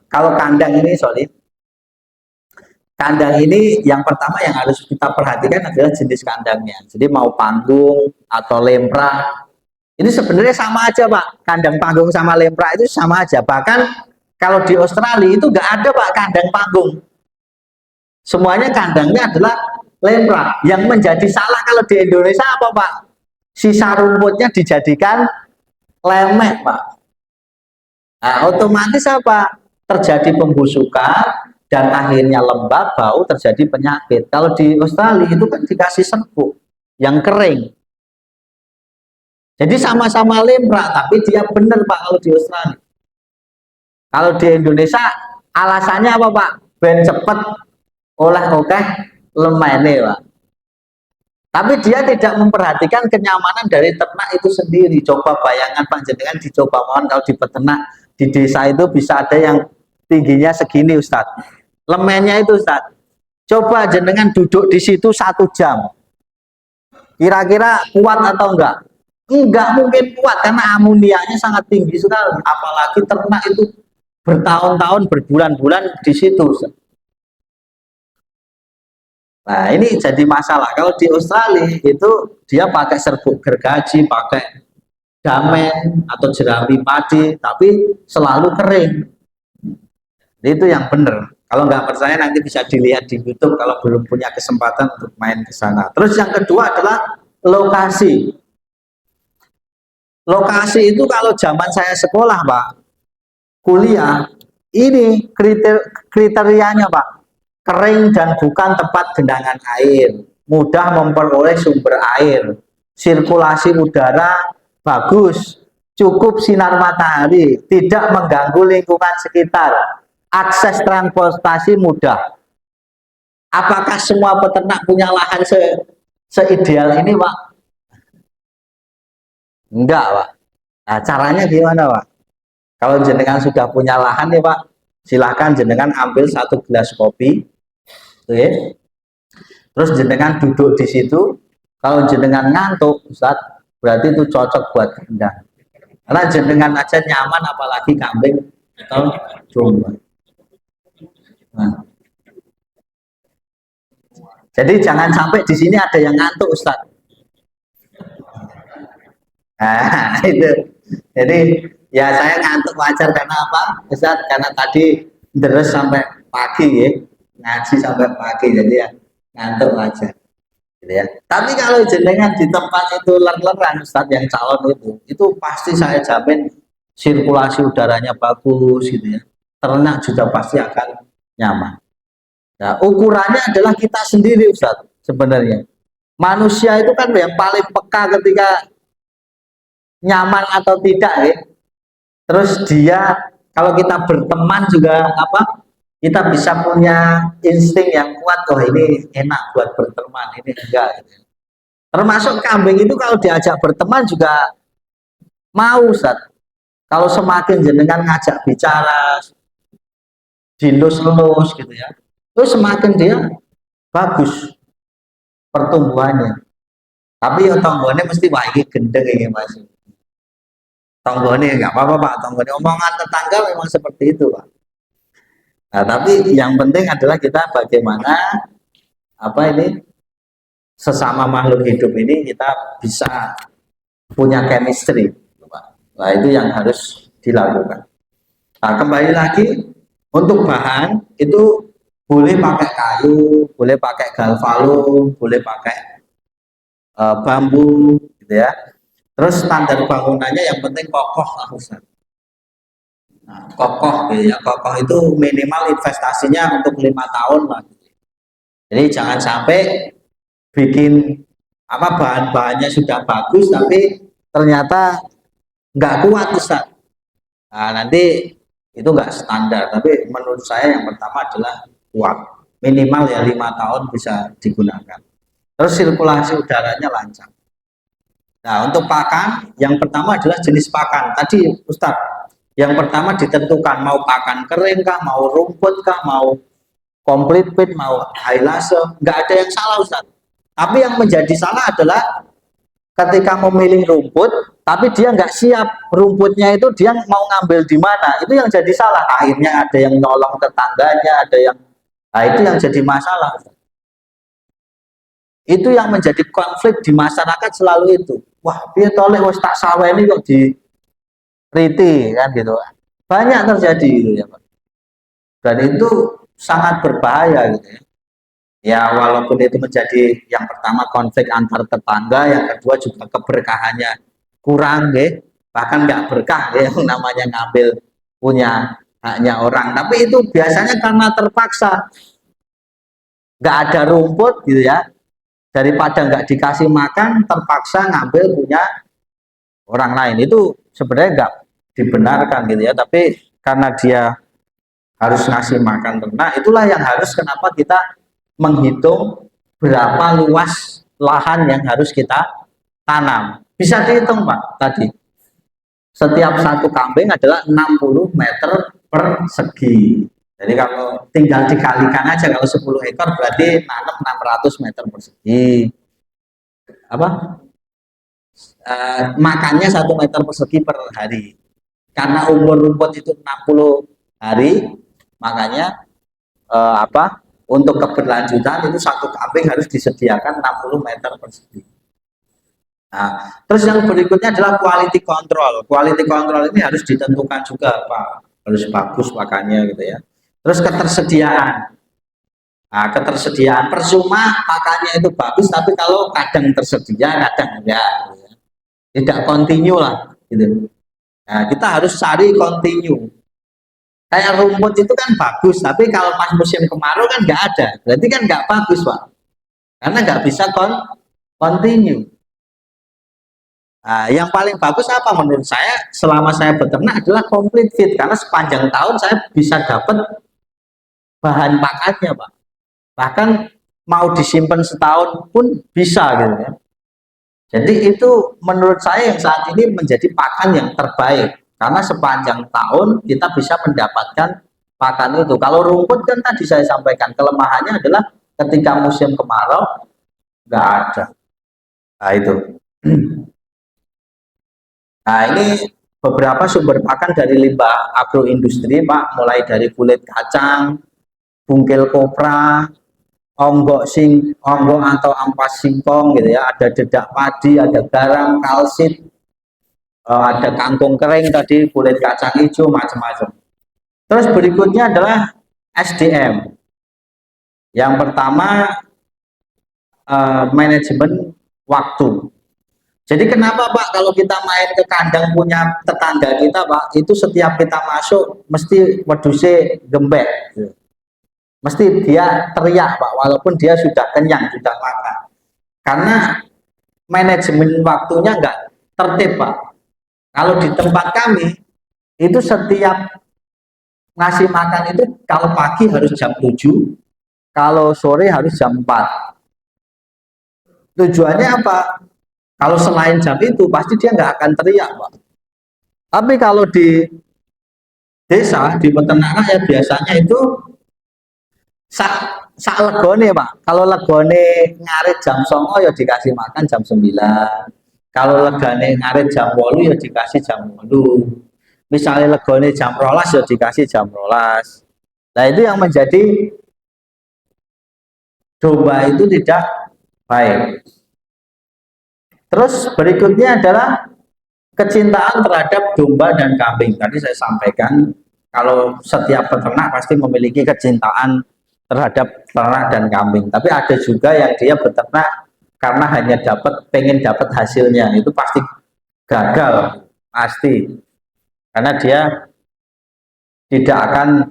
Kalau kandang ini, Kandang ini yang pertama yang harus kita perhatikan adalah jenis kandangnya. Jadi mau panggung atau lempra, ini sebenarnya sama aja, Pak. Kandang panggung sama lempra itu sama aja. Bahkan kalau di Australia itu nggak ada, Pak, kandang panggung. Semuanya kandangnya adalah lempra. Yang menjadi salah kalau di Indonesia apa, Pak? Sisa rumputnya dijadikan lemek, Pak. Nah, otomatis apa? Terjadi pembusukan, dan akhirnya lembab, bau, terjadi penyakit. Kalau di Australia itu kan dikasih serbuk yang kering. Jadi sama-sama lempra, tapi dia benar, Pak, kalau di Australia. Kalau di Indonesia alasannya apa, Pak? Ben cepet oleh lemene, Pak. Tapi dia tidak memperhatikan kenyamanan dari ternak itu sendiri. Coba bayangkan, Pak, jenengan dicoba mohon kalau di peternak di desa itu bisa ada yang tingginya segini, Ustadz. Lemennya itu, Ustaz. Coba jenengan duduk di situ 1 jam. Kira-kira kuat atau enggak? Enggak mungkin kuat karena amoniaknya sangat tinggi sekali. Apalagi ternak itu bertahun-tahun, berbulan-bulan di situ. Nah, ini jadi masalah. Kalau di Australia itu dia pakai serbuk gergaji, pakai damen atau jerami padi, tapi selalu kering. Itu yang benar. Kalau nggak percaya nanti bisa dilihat di YouTube kalau belum punya kesempatan untuk main ke sana. Terus yang kedua adalah lokasi. Lokasi itu kalau zaman saya sekolah, Pak, kuliah, ini kriterianya, Pak, kering dan bukan tempat genangan air, mudah memperoleh sumber air, sirkulasi udara bagus, cukup sinar matahari, tidak mengganggu lingkungan sekitar, akses transportasi mudah. Apakah semua peternak punya lahan seideal ini, Pak? Enggak, Pak. Nah, caranya gimana, Pak? Kalau jenengan sudah punya lahan nih, Pak, silahkan jenengan ambil satu gelas kopi, oke? Terus jenengan duduk di situ. Kalau jenengan ngantuk, Ustaz, berarti itu cocok buat rendang. Karena jenengan aja nyaman, apalagi kambing atau domba. Nah, jadi jangan sampai di sini ada yang ngantuk, Ustaz. Nah, itu. Jadi ya saya ngantuk wajar karena apa? Ustaz, karena tadi terus sampai pagi ya, ngaji sampai pagi, jadi ya ngantuk wajar. Gitu ya. Tapi kalau jenengan di tempat itu ler-leran Ustaz yang calon itu pasti saya jamin sirkulasi udaranya bagus gitu ya. Ternak juga pasti akan nyaman. Nah, ukurannya adalah kita sendiri Ustaz sebenarnya. Manusia itu kan yang paling peka ketika nyaman atau tidak ya. Terus dia kalau kita berteman juga apa? Kita bisa punya insting yang kuat, oh ini enak buat berteman, ini enggak gitu. Termasuk kambing itu kalau diajak berteman juga mau Ustaz. Kalau semakin jenengan ngajak bicara, dilus-lus gitu ya, itu semakin dia bagus pertumbuhannya. Tapi ya tonggone mesti wah ini gendeng ini Mas. Tonggone enggak apa-apa Pak, tonggone omongan tetangga memang seperti itu Pak. Nah, tapi yang penting adalah kita bagaimana apa ini sesama makhluk hidup ini kita bisa punya chemistry. Nah, itu yang harus dilakukan. Nah, kembali lagi untuk bahan itu boleh pakai kayu, boleh pakai galvalum, boleh pakai bambu, gitu ya. Terus standar bangunannya yang penting kokoh lah Ustaz. Nah, kokoh, gitu ya. Kokoh itu minimal investasinya untuk 5 tahun lah. Jadi jangan sampai bikin apa bahan-bahannya sudah bagus tapi ternyata nggak kuat Ustaz. Nah, nanti itu nggak standar, tapi menurut saya yang pertama adalah kuat, minimal ya 5 tahun bisa digunakan. Terus sirkulasi udaranya lancar. Nah, untuk pakan yang pertama adalah jenis pakan. Tadi Ustadz, yang pertama ditentukan mau pakan kering kah, mau rumput kah, mau complete feed, mau hailase, nggak ada yang salah Ustadz. Tapi yang menjadi salah adalah ketika memilih rumput, tapi dia nggak siap rumputnya itu dia mau ngambil di mana, itu yang jadi salah. Akhirnya ada yang nolong tetangganya, ada yang, nah itu yang jadi masalah. Itu yang menjadi konflik di masyarakat selalu itu. Wah, dia tolek wis tak saweni kok di riti kan gitu. Banyak terjadi gitu ya, Pak. Dan itu sangat berbahaya gitu ya. Ya walaupun itu menjadi yang pertama konflik antar tetangga, yang kedua juga keberkahannya kurang deh, bahkan nggak berkah deh yang namanya ngambil punya haknya orang. Tapi itu biasanya karena terpaksa, nggak ada rumput gitu ya, daripada nggak dikasih makan terpaksa ngambil punya orang lain. Itu sebenarnya nggak dibenarkan gitu ya, tapi karena dia harus ngasih makan ternak, itulah yang harus kenapa kita menghitung berapa luas lahan yang harus kita tanam. Bisa dihitung Pak tadi. Setiap satu kambing adalah 60 meter persegi. Jadi kalau tinggal dikalikan aja, kalau 10 ekor berarti nanam 600 meter persegi. apa makannya 1 meter persegi per hari. Karena umur rumput itu 60 hari, makanya apa untuk keberlanjutan itu satu kambing harus disediakan 60 meter persegi. Nah, terus yang berikutnya adalah quality control. Quality control ini harus ditentukan juga, Pak. Harus bagus pakannya gitu ya. Terus ketersediaan. Nah, ketersediaan percuma pakannya itu bagus, tapi kalau kadang tersedia, kadang enggak. Gitu ya. Tidak kontinu lah, gitu. Nah, kita harus cari kontinu. Kayak rumput itu kan bagus, tapi kalau pas musim kemarau kan nggak ada. Berarti kan nggak bagus, Pak. Karena nggak bisa kontinu. Nah, yang paling bagus apa menurut saya selama saya beternak adalah complete feed karena sepanjang tahun saya bisa dapat bahan pakannya, Pak. Bahkan mau disimpan setahun pun bisa gitu ya. Jadi itu menurut saya yang saat ini menjadi pakan yang terbaik karena sepanjang tahun kita bisa mendapatkan pakan itu. Kalau rumput kan tadi saya sampaikan kelemahannya adalah ketika musim kemarau nggak ada. Nah itu. Nah, ini beberapa sumber pakan dari limbah agroindustri, Pak, mulai dari kulit kacang, bungkil kopra, onggok atau ampas singkong gitu ya, ada dedak padi, ada garam, kalsit, ada kangkung kering tadi, kulit kacang hijau, macam-macam. Terus berikutnya adalah SDM. Yang pertama manajemen waktu. Jadi kenapa Pak kalau kita main ke kandang punya tetangga kita Pak, itu setiap kita masuk mesti weduse gembek. Mesti dia teriak Pak, walaupun dia sudah kenyang, sudah makan. Karena manajemen waktunya enggak tertib Pak. Kalau di tempat kami, itu setiap ngasih makan itu kalau pagi harus jam 7, kalau sore harus jam 4. Tujuannya apa? Kalau selain jam itu pasti dia nggak akan teriak, Pak. Tapi kalau di desa, di peternakan ya biasanya itu sak legone, Pak. Kalau legone ngarit jam 09.00 ya dikasih makan jam 9. Kalau legone ngarit jam 8 ya dikasih jam 8. Misalnya legone jam 12 ya dikasih jam 12. Nah, itu yang menjadi domba itu tidak baik. Terus berikutnya adalah kecintaan terhadap domba dan kambing. Tadi saya sampaikan kalau setiap peternak pasti memiliki kecintaan terhadap ternak dan kambing. Tapi ada juga yang dia beternak karena hanya pengen dapat hasilnya, itu pasti gagal, pasti. Karena dia tidak akan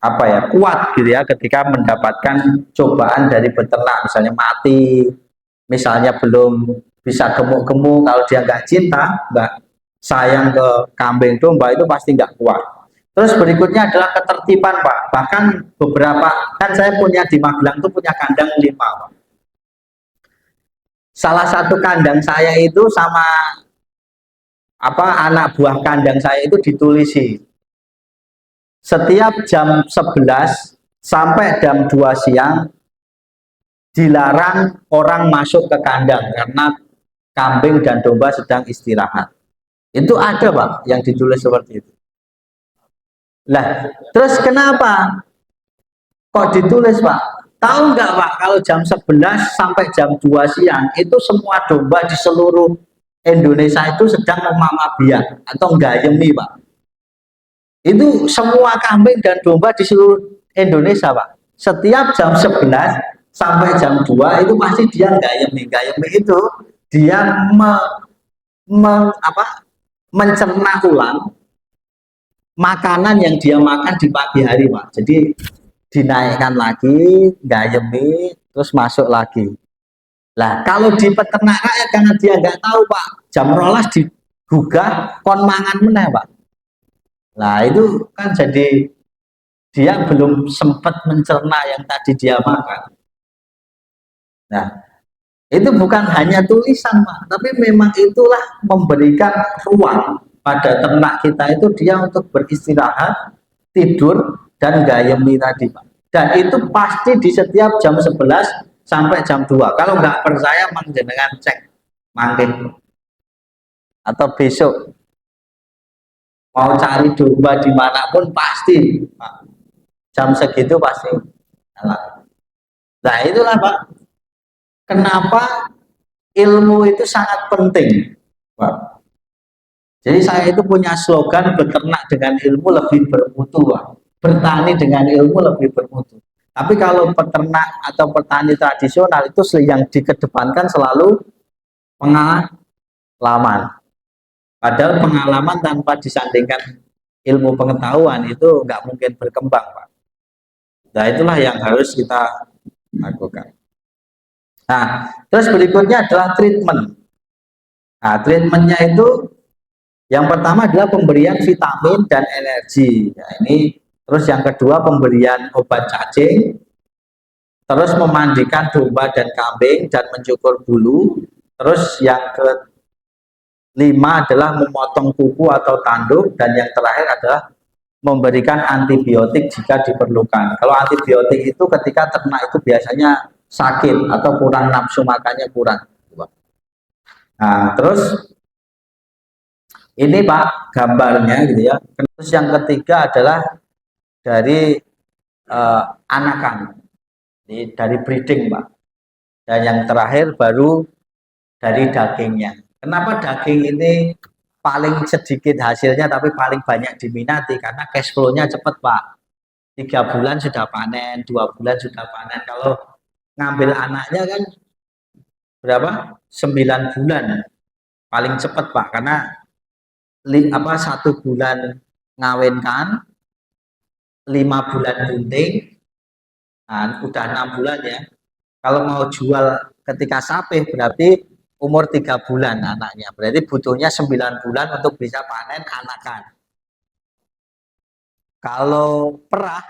apa ya kuat gitu ya ketika mendapatkan cobaan dari beternak, misalnya mati, misalnya belum bisa gemuk-gemuk, kalau dia nggak cinta, nggak sayang ke kambing domba itu pasti nggak kuat. Terus berikutnya adalah ketertiban Pak. Bahkan beberapa, kan saya punya di Magelang tuh punya kandang 5 Pak. Salah satu kandang saya itu sama apa anak buah kandang saya itu ditulisi. Setiap jam 11 sampai jam 2 siang dilarang orang masuk ke kandang karena kambing dan domba sedang istirahat. Itu ada Pak yang ditulis seperti itu. Lah, terus kenapa kok ditulis Pak? Tahu nggak Pak kalau jam 11 sampai jam 2 siang itu semua domba di seluruh Indonesia itu sedang memama biak atau gayemi Pak. Itu semua kambing dan domba di seluruh Indonesia Pak. Setiap jam 11 sampai jam 2 itu pasti dia gayemi. Gayemi itu dia mencerna ulang makanan yang dia makan di pagi hari Pak. Jadi dinaikkan lagi, gayemi, terus masuk lagi. Lah kalau di peternak rakyat karena dia nggak tahu Pak, jam rolas digugah kon mangan meneh Pak. Nah itu kan jadi dia belum sempat mencerna yang tadi dia makan. Nah itu bukan hanya tulisan Pak, tapi memang itulah memberikan ruang pada ternak kita itu dia untuk beristirahat, tidur, dan gayemi tadi Pak. Dan itu pasti di setiap jam 11 sampai jam 2. Kalau nggak percaya jenengan cek mangke atau besok mau cari domba dimanapun pasti Pak. Jam segitu pasti jalan. Nah itulah Pak, kenapa ilmu itu sangat penting Pak. Jadi saya itu punya slogan, beternak dengan ilmu lebih bermutu Pak. Bertani dengan ilmu lebih bermutu. Tapi kalau peternak atau petani tradisional itu yang dikedepankan selalu pengalaman. Padahal pengalaman tanpa disandingkan ilmu pengetahuan itu nggak mungkin berkembang Pak. Nah itulah yang harus kita lakukan. Nah terus berikutnya adalah treatment. Nah treatmentnya itu yang pertama adalah pemberian vitamin dan energi. Nah, ini terus yang kedua pemberian obat cacing, terus memandikan domba dan kambing dan mencukur bulu. Terus yang kelima adalah memotong kuku atau tanduk, dan yang terakhir adalah memberikan antibiotik jika diperlukan. Kalau antibiotik itu ketika ternak itu biasanya sakit atau kurang nafsu makannya kurang. Nah, terus ini Pak gambarnya gitu ya. Terus yang ketiga adalah dari anakan, dari breeding Pak. Dan yang terakhir baru dari dagingnya. Kenapa daging ini paling sedikit hasilnya tapi paling banyak diminati? Karena cash flow-nya cepat Pak. 3 bulan sudah panen, 2 bulan sudah panen. Kalau ngambil anaknya kan berapa? 9 bulan paling cepat Pak, karena 1 bulan ngawinkan, 5 bulan bunting, nah, udah 6 bulan ya. Kalau mau jual ketika sapih berarti umur 3 bulan anaknya, berarti butuhnya 9 bulan untuk bisa panen anakan. Kalau perah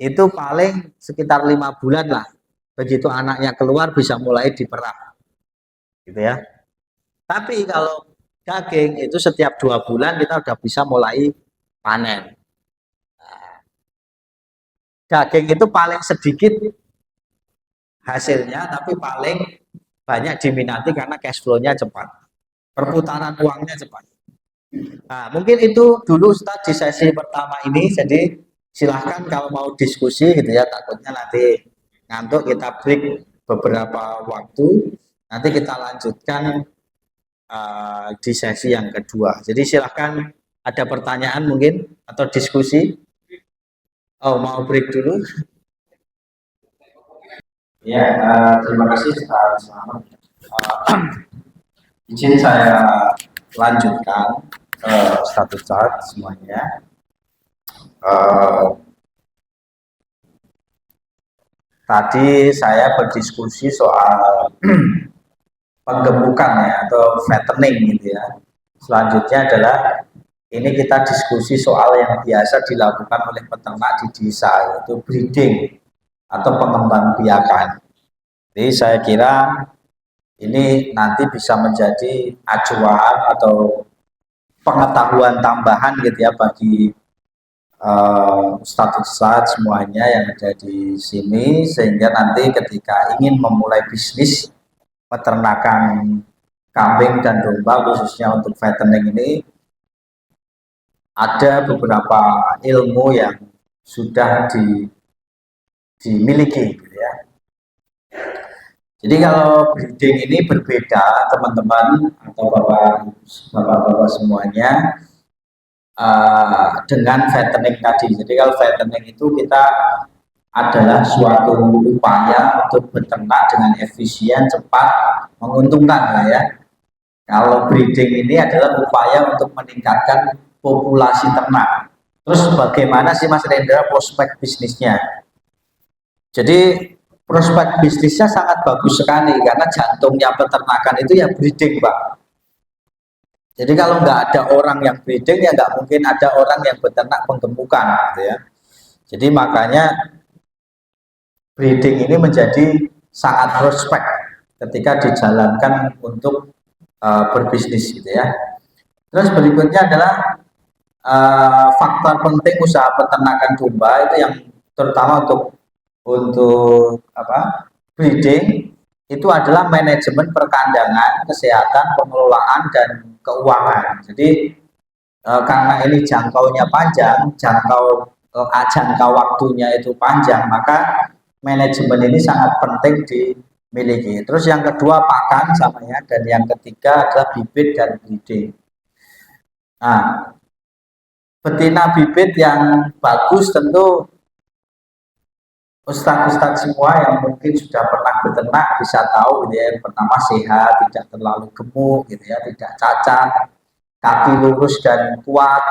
itu paling sekitar 5 bulan lah, begitu anaknya keluar bisa mulai diperah gitu ya. Tapi kalau daging itu setiap 2 bulan kita udah bisa mulai panen. Nah, daging itu paling sedikit hasilnya tapi paling banyak diminati karena cash flow-nya cepat, perputaran uangnya cepat. Nah, mungkin itu dulu Ustaz di sesi pertama ini. Jadi silahkan kalau mau diskusi gitu ya, takutnya nanti ngantuk, kita break beberapa waktu, nanti kita lanjutkan di sesi yang kedua. Jadi silahkan ada pertanyaan mungkin atau diskusi. Oh, mau break dulu? Ya, terima kasih Ustaz Selamat. Izin saya lanjutkan status chart semuanya. Tadi saya berdiskusi soal penggemukan ya, atau fattening gitu ya. Selanjutnya adalah ini kita diskusi soal yang biasa dilakukan oleh peternak di desa, yaitu breeding atau pengembangbiakan. Jadi saya kira ini nanti bisa menjadi acuan atau pengetahuan tambahan gitu ya bagi Ustadz semuanya yang ada di sini, sehingga nanti ketika ingin memulai bisnis peternakan kambing dan domba khususnya untuk fattening ini, ada beberapa ilmu yang sudah dimiliki gitu ya. Jadi kalau breeding ini berbeda teman-teman atau bapak-bapak semuanya dengan fattening tadi. Jadi kalau fattening itu kita adalah suatu upaya untuk beternak dengan efisien, cepat, menguntungkan ya. Kalau breeding ini adalah upaya untuk meningkatkan populasi ternak. Terus bagaimana sih Mas Rendra prospek bisnisnya? Jadi prospek bisnisnya sangat bagus sekali karena jantungnya peternakan itu ya breeding Pak. Jadi kalau nggak ada orang yang breeding ya nggak mungkin ada orang yang beternak penggemukan gitu ya. Jadi makanya breeding ini menjadi sangat prospek ketika dijalankan untuk berbisnis gitu ya. Terus berikutnya adalah faktor penting usaha peternakan domba itu yang terutama untuk breeding itu adalah manajemen perkandangan, kesehatan, pengelolaan, dan keuangan. Jadi karena ini jangkaunya panjang, jangka waktunya itu panjang, maka manajemen ini sangat penting dimiliki. Terus yang kedua pakan sama ya, dan yang ketiga adalah bibit dan breeding. Nah, betina bibit yang bagus tentu ustadz-ustadz semua yang mungkin sudah pernah beternak bisa tahu gitu ya. Yang pertama sehat, tidak terlalu gemuk gitu ya, tidak cacat, kaki lurus dan kuat,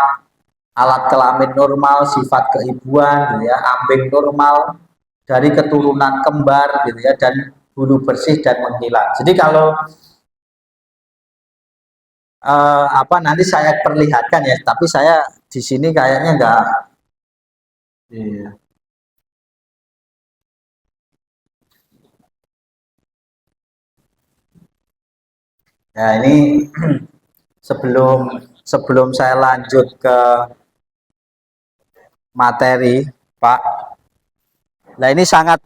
alat kelamin normal, sifat keibuan gitu ya, ambing normal, dari keturunan kembar gitu ya, dan bulu bersih dan mengkilat. Jadi kalau nanti saya perlihatkan ya, tapi saya di sini kayaknya enggak. Iya. Nah ini sebelum sebelum saya lanjut ke materi, Pak. Nah ini sangat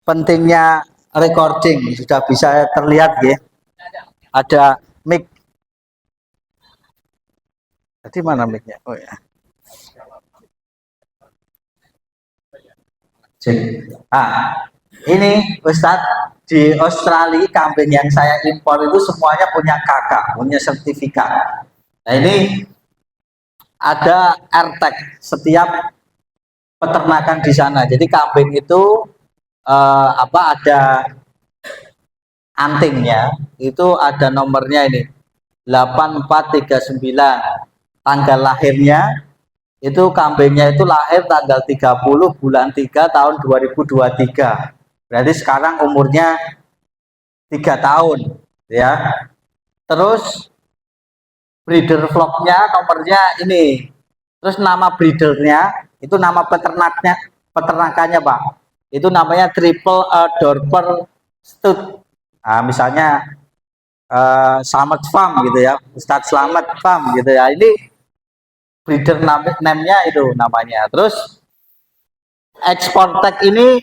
pentingnya recording, sudah bisa terlihat ya. Ada mic. Tadi mana mic-nya? Oh ya. Ini Ustadz, di Australia kambing yang saya impor itu semuanya punya kakak, punya sertifikat. Nah ini ada AirTag setiap peternakan di sana. Jadi kambing itu ada antingnya, itu ada nomornya ini 8439. Tanggal lahirnya itu kambingnya itu lahir tanggal 30 bulan 3 tahun 2023. Berarti sekarang umurnya 3 tahun ya. Terus breeder vlognya nomornya ini. Terus nama breedernya itu nama peternakannya Pak. Itu namanya Triple Dorper Stud. Nah, misalnya Slamet Farm gitu ya, Ustadz Slamet Farm gitu ya. Ini breeder name-nya itu namanya. Terus ekspor tag ini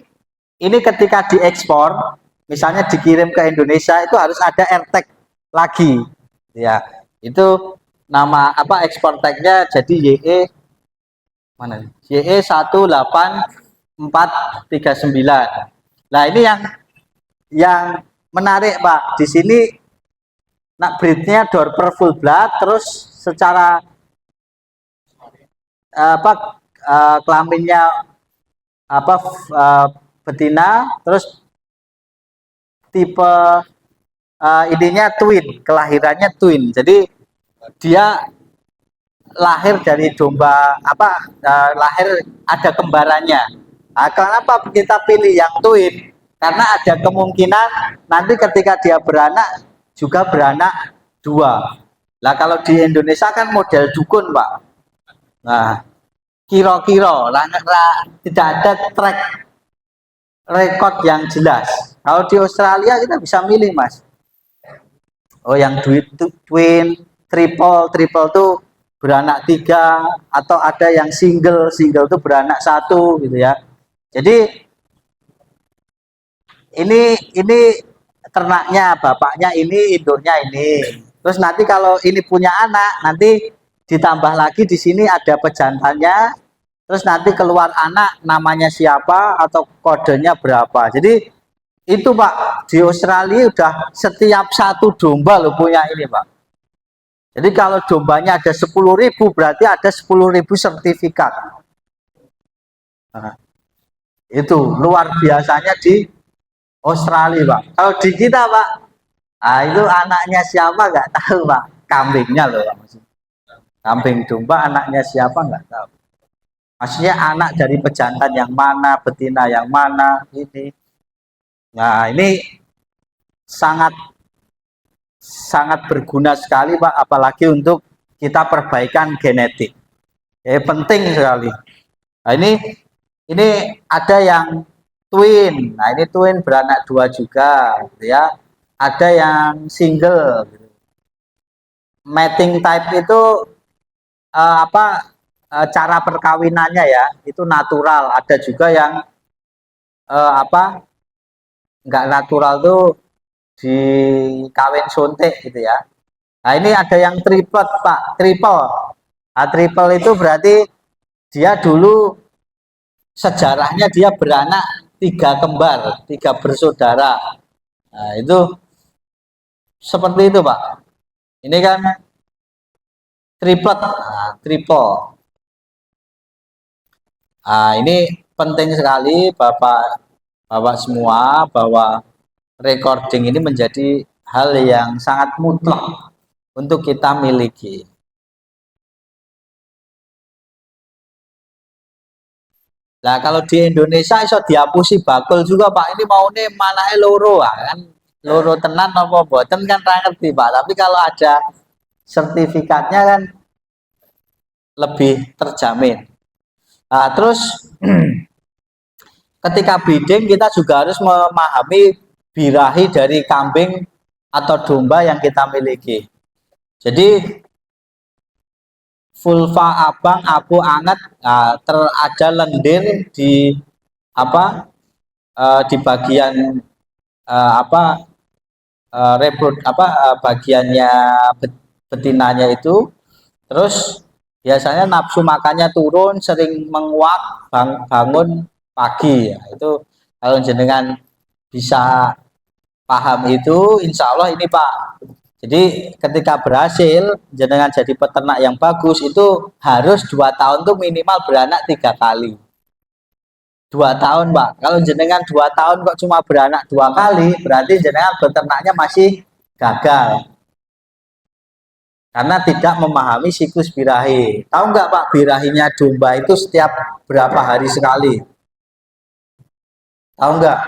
ketika diekspor, misalnya dikirim ke Indonesia itu harus ada AirTag lagi, ya. Itu nama apa ekspor tagnya jadi YE mana? YE 18439. Nah ini yang menarik Pak. Di sini nak breednya Dorper full blood, terus secara kelaminnya betina, terus tipe ininya twin, kelahirannya twin. Jadi dia lahir dari domba lahir ada kembarannya. Nah, kenapa kita pilih yang twin? Karena ada kemungkinan nanti ketika dia beranak juga beranak dua. Lah kalau di Indonesia kan model dukun Pak. Nah kira-kira tidak ada track record yang jelas. Kalau di Australia kita bisa milih Mas. Oh yang twin, triple tuh beranak 3, atau ada yang single tuh beranak 1 gitu ya. Jadi ini ternaknya, bapaknya ini, induknya ini. Terus nanti kalau ini punya anak, nanti ditambah lagi di sini ada pejantannya. Terus nanti keluar anak namanya siapa atau kodenya berapa. Jadi itu Pak, di Australia udah setiap satu domba lo punya ini Pak. Jadi kalau dombanya ada 10.000 berarti ada 10.000 sertifikat. Nah, itu luar biasanya di Australia Pak. Kalau di kita Pak, itu anaknya siapa nggak tahu Pak. Kambingnya loh Pak. Kambing domba anaknya siapa nggak tahu. Maksudnya anak dari pejantan yang mana, betina yang mana, ini. Nah ini sangat berguna sekali Pak, apalagi untuk kita perbaikan genetik. Penting sekali. Nah ini ada yang twin. Nah ini twin beranak 2 juga, gitu ya. Ada yang single. Gitu. Mating type itu cara perkawinannya ya, itu natural. Ada juga yang nggak natural tuh di kawin suntik gitu ya. Nah ini ada yang triplet Pak, triple. Nah, triple itu berarti dia dulu sejarahnya dia beranak tiga kembar, tiga bersaudara. Nah itu seperti itu Pak. Ini kan triplet, nah, triple. Nah ini penting sekali Bapak semua bahwa recording ini menjadi hal yang sangat mutlak untuk kita miliki. Nah kalau di Indonesia iso dihapusi bakul juga Pak. Ini mau nih mana loro kan loro tenan apa boten kan ra ngerti Pak. Tapi kalau ada sertifikatnya kan lebih terjamin. Nah, terus ketika breeding kita juga harus memahami birahi dari kambing atau domba yang kita miliki. Jadi vulva abang abu anget, nah, ada lendir di apa di bagian apa bagiannya betinanya itu. Terus biasanya nafsu makannya turun, sering menguap, bangun pagi ya. Itu kalau jenengan bisa paham itu, insya Allah ini Pak. Jadi ketika berhasil jenengan jadi peternak yang bagus itu harus 2 tahun tuh minimal beranak 3 kali. 2 tahun Pak. Kalau jenengan 2 tahun kok cuma beranak 2 kali, berarti jenengan peternaknya masih gagal. Karena tidak memahami siklus birahi. Tahu nggak Pak, birahinya domba itu setiap berapa hari sekali? Tahu nggak?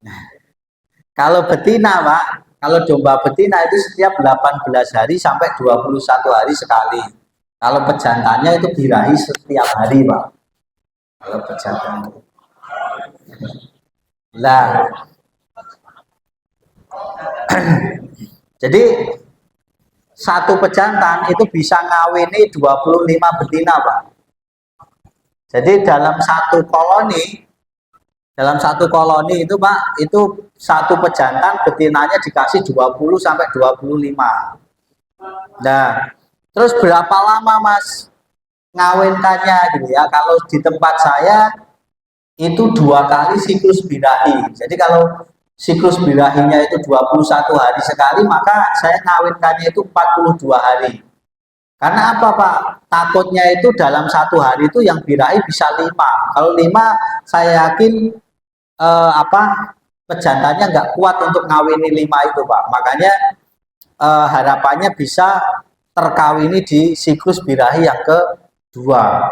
Nah, kalau betina Pak, kalau domba betina itu setiap 18 hari sampai 21 hari sekali. Kalau pejantannya itu birahi setiap hari Pak. Kalau pejantan. Lah, jadi satu pejantan itu bisa ngawini 25 betina Pak. Jadi dalam satu koloni itu Pak, itu satu pejantan betinanya dikasih 20 sampai 25. Nah, terus berapa lama Mas ngawinkannya gitu ya? Kalau di tempat saya itu 2 kali siklus birahi. Jadi kalau siklus birahinya itu 21 hari sekali, maka saya ngawinkannya itu 42 hari. Karena apa Pak? Takutnya itu dalam 1 hari itu yang birahi bisa 5. Kalau 5, saya yakin pejantannya nggak kuat untuk ngawini 5 itu Pak. Makanya harapannya bisa terkawini di siklus birahi yang kedua.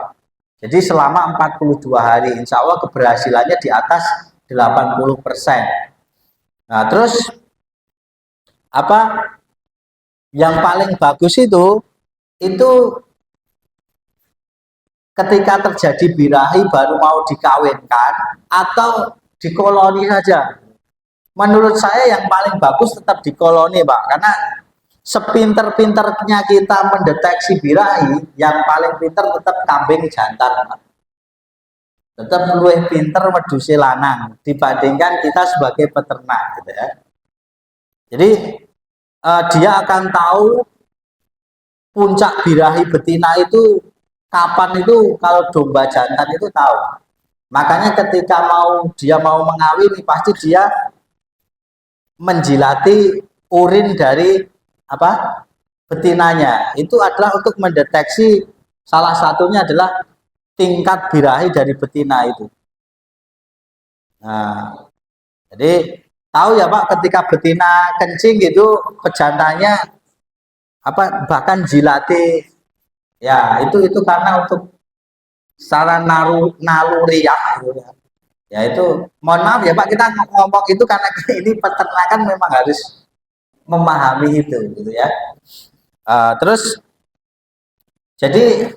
Jadi selama 42 hari, insya Allah keberhasilannya di atas 80%. Nah, terus apa yang paling bagus itu ketika terjadi birahi baru mau dikawinkan atau di koloni saja. Menurut saya yang paling bagus tetap di koloni Pak, karena sepinter-pinternya kita mendeteksi birahi, yang paling pinter tetap kambing jantan Pak. Tetap lebih pinter wedhus lanang dibandingkan kita sebagai peternak gitu ya. Jadi dia akan tahu puncak birahi betina itu kapan itu. Kalau domba jantan itu tahu. Makanya ketika dia mau mengawini pasti dia menjilati urin dari betinanya. Itu adalah untuk mendeteksi, salah satunya adalah tingkat birahi dari betina itu. Nah, jadi tahu ya Pak, ketika betina kencing gitu pejantannya bahkan jilati ya, itu karena untuk salah naluri ya. Ya itu, mohon maaf ya Pak, kita ngomong itu karena ini peternakan memang harus memahami itu gitu ya. Terus jadi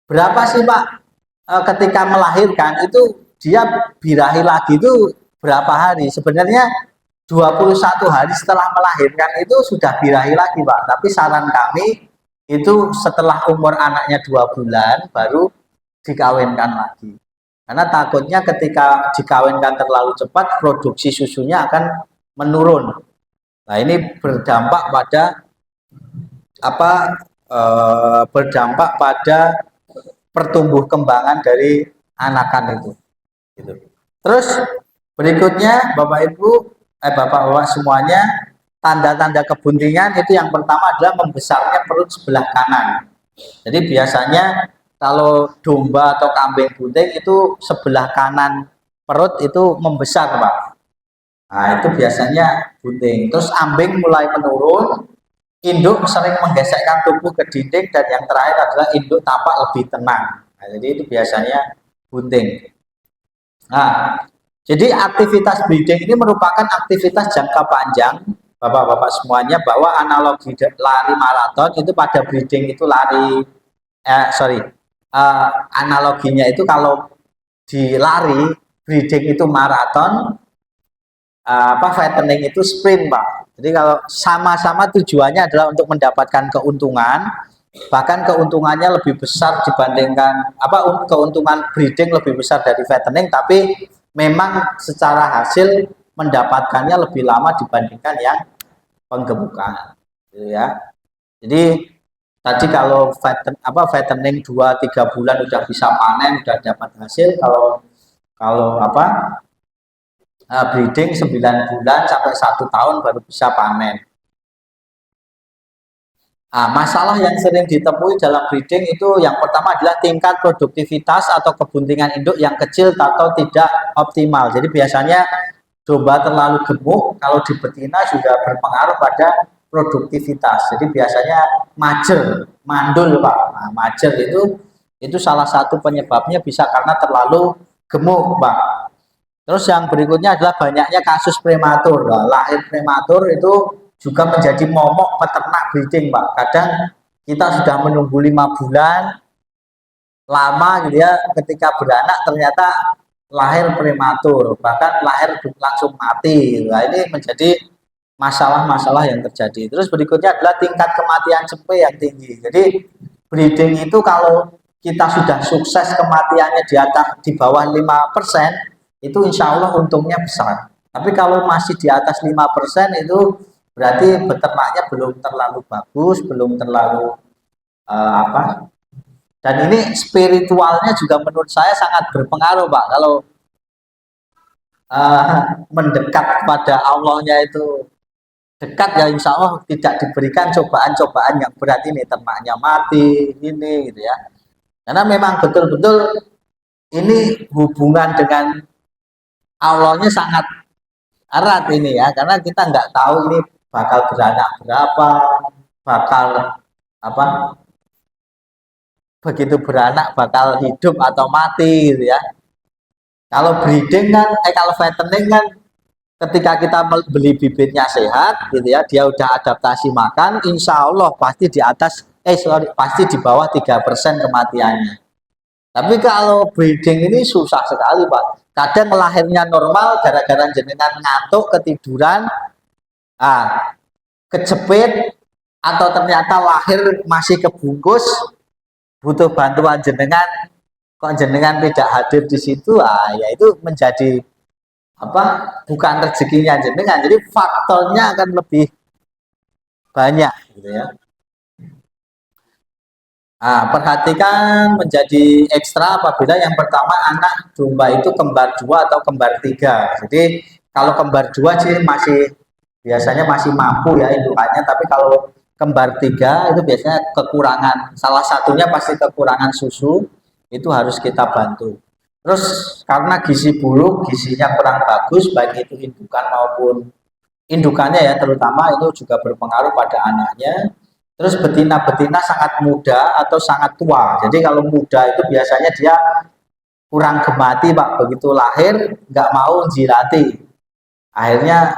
berapa sih Pak ketika melahirkan itu dia birahi lagi itu berapa hari? Sebenarnya 21 hari setelah melahirkan itu sudah birahi lagi Pak. Tapi saran kami itu setelah umur anaknya 2 bulan baru dikawinkan lagi. Karena takutnya ketika dikawinkan terlalu cepat, produksi susunya akan menurun. Nah, ini berdampak pada apa? Berdampak pada pertumbuh kembangan dari anakan itu. Gitu. Terus berikutnya Bapak Ibu, Bapak-bapak semuanya, tanda-tanda kebuntingan itu yang pertama adalah membesarnya perut sebelah kanan. Jadi biasanya kalau domba atau kambing bunting itu sebelah kanan perut itu membesar, Pak. Nah, itu biasanya bunting. Terus ambing mulai menurun, induk sering menggesekkan tubuh ke dinding, dan yang terakhir adalah induk tampak lebih tenang. Nah, jadi itu biasanya bunting. Nah, jadi aktivitas breeding ini merupakan aktivitas jangka panjang, Bapak-bapak semuanya, bahwa analogi lari maraton itu pada breeding itu analoginya itu kalau di lari breeding itu maraton, fattening itu sprint, Pak. Jadi kalau sama-sama tujuannya adalah untuk mendapatkan keuntungan, bahkan keuntungannya lebih besar dibandingkan keuntungan breeding lebih besar dari fattening, tapi memang secara hasil mendapatkannya lebih lama dibandingkan yang penggemukan, gitu ya. Jadi tadi kalau fattening 2-3 bulan udah bisa panen, udah dapat hasil. Kalau breeding 9 bulan sampai 1 tahun baru bisa panen. Nah, masalah yang sering ditemui dalam breeding itu yang pertama adalah tingkat produktivitas atau kebuntingan induk yang kecil atau tidak optimal. Jadi biasanya domba terlalu gemuk kalau di betina juga berpengaruh pada produktivitas. Jadi biasanya mandul, Pak. Nah, majer itu salah satu penyebabnya bisa karena terlalu gemuk, Pak. Terus yang berikutnya adalah banyaknya kasus prematur. Nah, lahir prematur itu juga menjadi momok peternak breeding, Pak. Kadang kita sudah menunggu 5 bulan lama gitu ya, ketika beranak ternyata lahir prematur, bahkan lahir langsung mati. Nah, ini menjadi masalah-masalah yang terjadi. Terus berikutnya adalah tingkat kematian cempe yang tinggi. Jadi breeding itu kalau kita sudah sukses kematiannya di bawah 5%, itu insya Allah untungnya besar. Tapi kalau masih di atas 5% itu berarti beternaknya belum terlalu bagus, belum terlalu dan ini spiritualnya juga menurut saya sangat berpengaruh, Pak. Kalau mendekat kepada Allahnya itu dekat, ya insya Allah tidak diberikan cobaan-cobaan yang berat ini, ternaknya mati ini gitu ya. Karena memang betul-betul ini hubungan dengan Allahnya sangat erat ini ya, karena kita nggak tahu ini bakal beranak berapa, bakal begitu beranak bakal hidup atau mati gitu ya. Kalau breeding kan, kalau fattening kan ketika kita beli bibitnya sehat gitu ya, dia udah adaptasi makan, insya Allah pasti di atas pasti di bawah 3% kematiannya. Tapi kalau breeding ini susah sekali, Pak. Kadang lahirnya normal gara-gara jenengan ngantuk, ketiduran, kejepit, atau ternyata lahir masih kebungkus, butuh bantuan jenengan, kok jenengan tidak hadir di situ, ya itu menjadi bukan rezekinya jenengan. Jadi faktornya akan lebih banyak gitu ya. Perhatikan menjadi ekstra apabila yang pertama anak domba itu kembar 2 atau kembar 3. Jadi kalau kembar 2 sih biasanya masih mampu ya indukannya, tapi kalau kembar 3 itu biasanya kekurangan, salah satunya pasti kekurangan susu, itu harus kita bantu. Terus karena gizi buruk, gizinya kurang bagus, baik itu indukannya ya, terutama itu juga berpengaruh pada anaknya. Terus betina-betina sangat muda atau sangat tua. Jadi kalau muda itu biasanya dia kurang gemati, Pak. Begitu lahir nggak mau jirati, akhirnya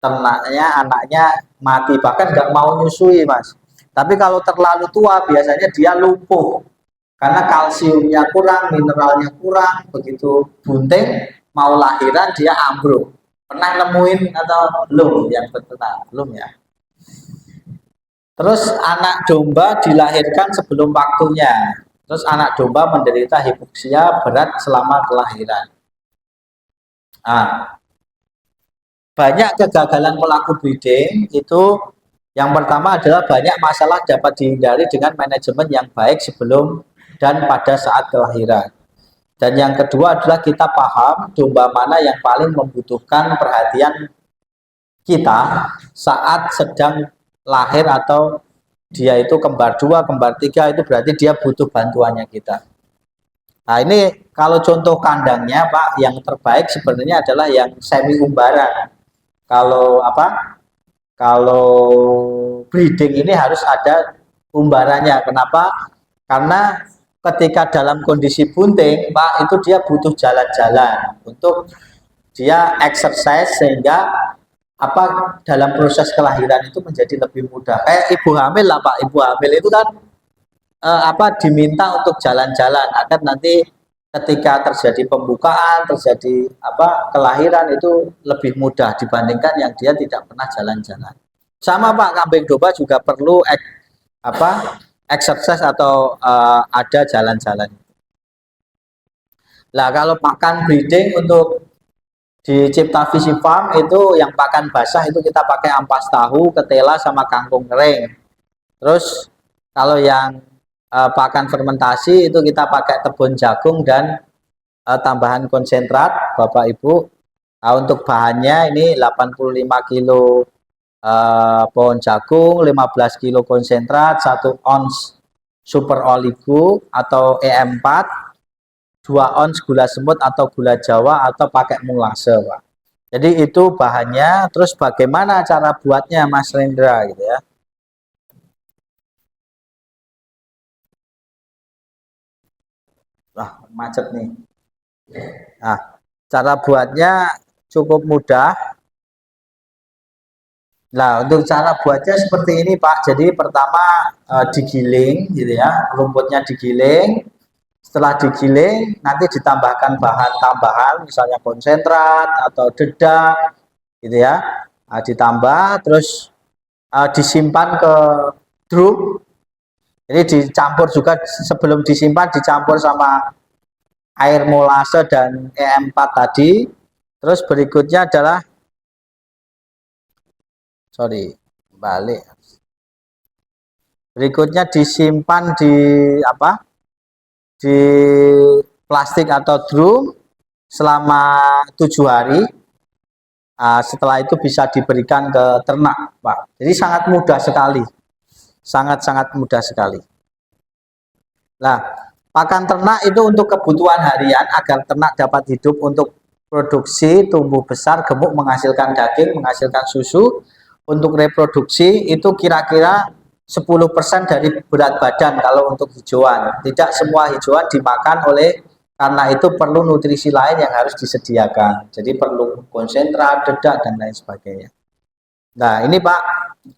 anaknya mati, bahkan nggak mau nyusui, Mas. Tapi kalau terlalu tua biasanya dia lumpuh karena kalsiumnya kurang, mineralnya kurang. Begitu bunting mau lahiran dia ambruk. Pernah nemuin atau belum yang beternak? Belum ya. Terus anak domba dilahirkan sebelum waktunya. Terus anak domba menderita hipoksia berat selama kelahiran. Nah, banyak kegagalan pelaku breeding itu yang pertama adalah banyak masalah dapat dihindari dengan manajemen yang baik sebelum dan pada saat kelahiran. Dan yang kedua adalah kita paham domba mana yang paling membutuhkan perhatian kita saat sedang lahir atau dia itu kembar 2, kembar 3, itu berarti dia butuh bantuannya kita. Nah ini kalau contoh kandangnya Pak, yang terbaik sebenarnya adalah yang semi umbaran. Kalau apa? Kalau breeding ini harus ada umbarannya. Kenapa? Karena ketika dalam kondisi bunting, Pak, itu dia butuh jalan-jalan untuk dia exercise sehingga apa dalam proses kelahiran itu menjadi lebih mudah. Kayak ibu hamil lah Pak, ibu hamil itu kan apa diminta untuk jalan-jalan agar nanti ketika terjadi pembukaan, terjadi apa kelahiran itu lebih mudah dibandingkan yang dia tidak pernah jalan-jalan. Sama Pak, kambing domba juga perlu apa exercise atau ada jalan-jalan. Nah kalau pakan breeding untuk di Cipta Visi Farm itu yang pakan basah itu kita pakai ampas tahu, ketela sama kangkung kering. Terus kalau yang pakan fermentasi itu kita pakai tepung jagung dan tambahan konsentrat Bapak Ibu. Nah, untuk bahannya ini 85 kilo pohon jagung, 15 kilo konsentrat, 1 ons super oligo atau EM4, 2 ons gula semut atau gula jawa atau pakai mulase Pak. Jadi itu bahannya. Terus bagaimana cara buatnya Mas Rendra gitu ya. Wah macet nih. Nah cara buatnya cukup mudah. Nah untuk cara buatnya seperti ini Pak. Jadi pertama digiling gitu ya, rumputnya digiling. Setelah digiling nanti ditambahkan bahan tambahan misalnya konsentrat atau dedak gitu ya. Nah, ditambah terus disimpan ke drum. Ini dicampur juga sebelum disimpan dicampur sama air molase dan EM4 tadi. Terus berikutnya adalah balik. Berikutnya disimpan di apa? Di plastik atau drum selama 7 hari. Setelah itu bisa diberikan ke ternak, Pak. Jadi sangat mudah sekali. Sangat-sangat mudah sekali. Nah, pakan ternak itu untuk kebutuhan harian agar ternak dapat hidup untuk produksi, tumbuh besar, gemuk, menghasilkan daging, menghasilkan susu. Untuk reproduksi itu kira-kira 10% dari berat badan kalau untuk hijauan. Tidak semua hijauan dimakan karena itu perlu nutrisi lain yang harus disediakan. Jadi perlu konsentrat, dedak, dan lain sebagainya. Nah ini Pak,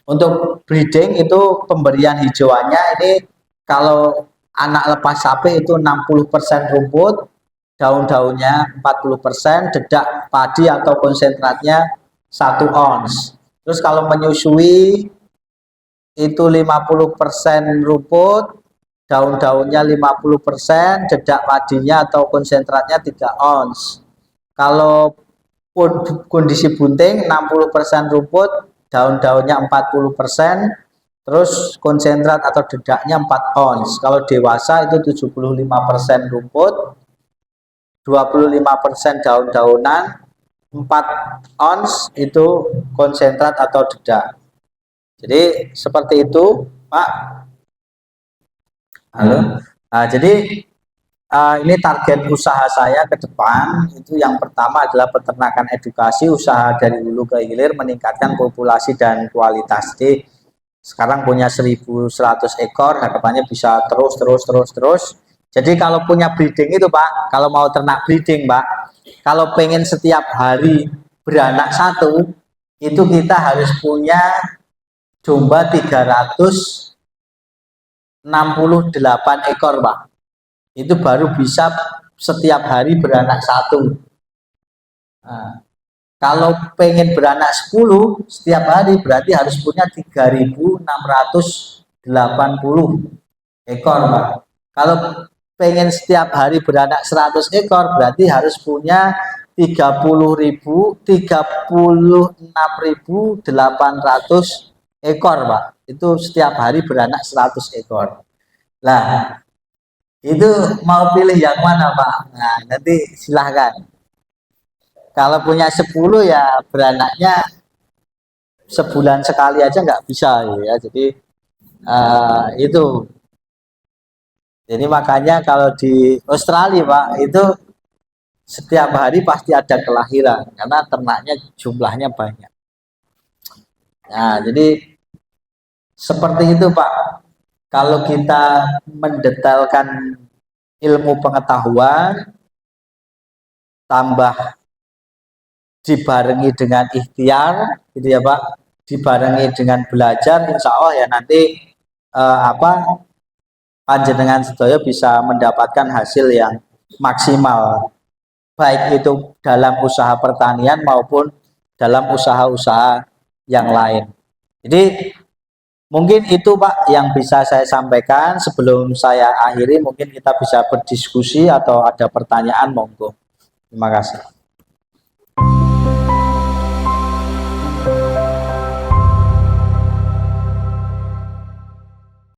untuk breeding itu pemberian hijauannya ini kalau anak lepas sapi itu 60% rumput, daun-daunnya 40%, dedak padi atau konsentratnya 1 ons. Terus kalau menyusui itu 50% rumput, daun-daunnya 50%, dedak padinya atau konsentratnya 3 ons. Kalau kondisi bunting 60% rumput, daun-daunnya 40%, terus konsentrat atau dedaknya 4 ons. Kalau dewasa itu 75% rumput, 25% daun-daunan, 4 ons itu konsentrat atau dedak. Jadi seperti itu Pak. Halo. Nah, jadi ini target usaha saya ke depan. Itu yang pertama adalah peternakan edukasi, usaha dari hulu ke hilir, meningkatkan populasi dan kualitas. Jadi sekarang punya 1.100 ekor, harapannya bisa terus. Jadi kalau punya breeding itu Pak, kalau mau ternak breeding Pak, kalau pengen setiap hari beranak 1, itu kita harus punya domba 368 ekor Pak. Itu baru bisa setiap hari beranak 1. Nah, kalau pengen beranak 10 setiap hari berarti harus punya 3.680 ekor Pak. Kalau pengen setiap hari beranak 100 ekor berarti harus punya 36.800 ekor, Pak. Itu setiap hari beranak 100 ekor. Lah, itu mau pilih yang mana, Pak? Nah, nanti silahkan. Kalau punya 10 ya beranaknya sebulan sekali aja nggak bisa ya. Jadi itu. Jadi makanya kalau di Australia, Pak, itu setiap hari pasti ada kelahiran karena ternaknya jumlahnya banyak. Nah, jadi seperti itu, Pak. Kalau kita mendetailkan ilmu pengetahuan tambah dibarengi dengan ikhtiar, gitu ya, Pak, dibarengi dengan belajar, insya Allah ya nanti panjenengan sedaya bisa mendapatkan hasil yang maksimal, baik itu dalam usaha pertanian maupun dalam usaha-usaha yang lain. Jadi mungkin itu, Pak, yang bisa saya sampaikan. Sebelum saya akhiri, mungkin kita bisa berdiskusi atau ada pertanyaan, monggo. Terima kasih.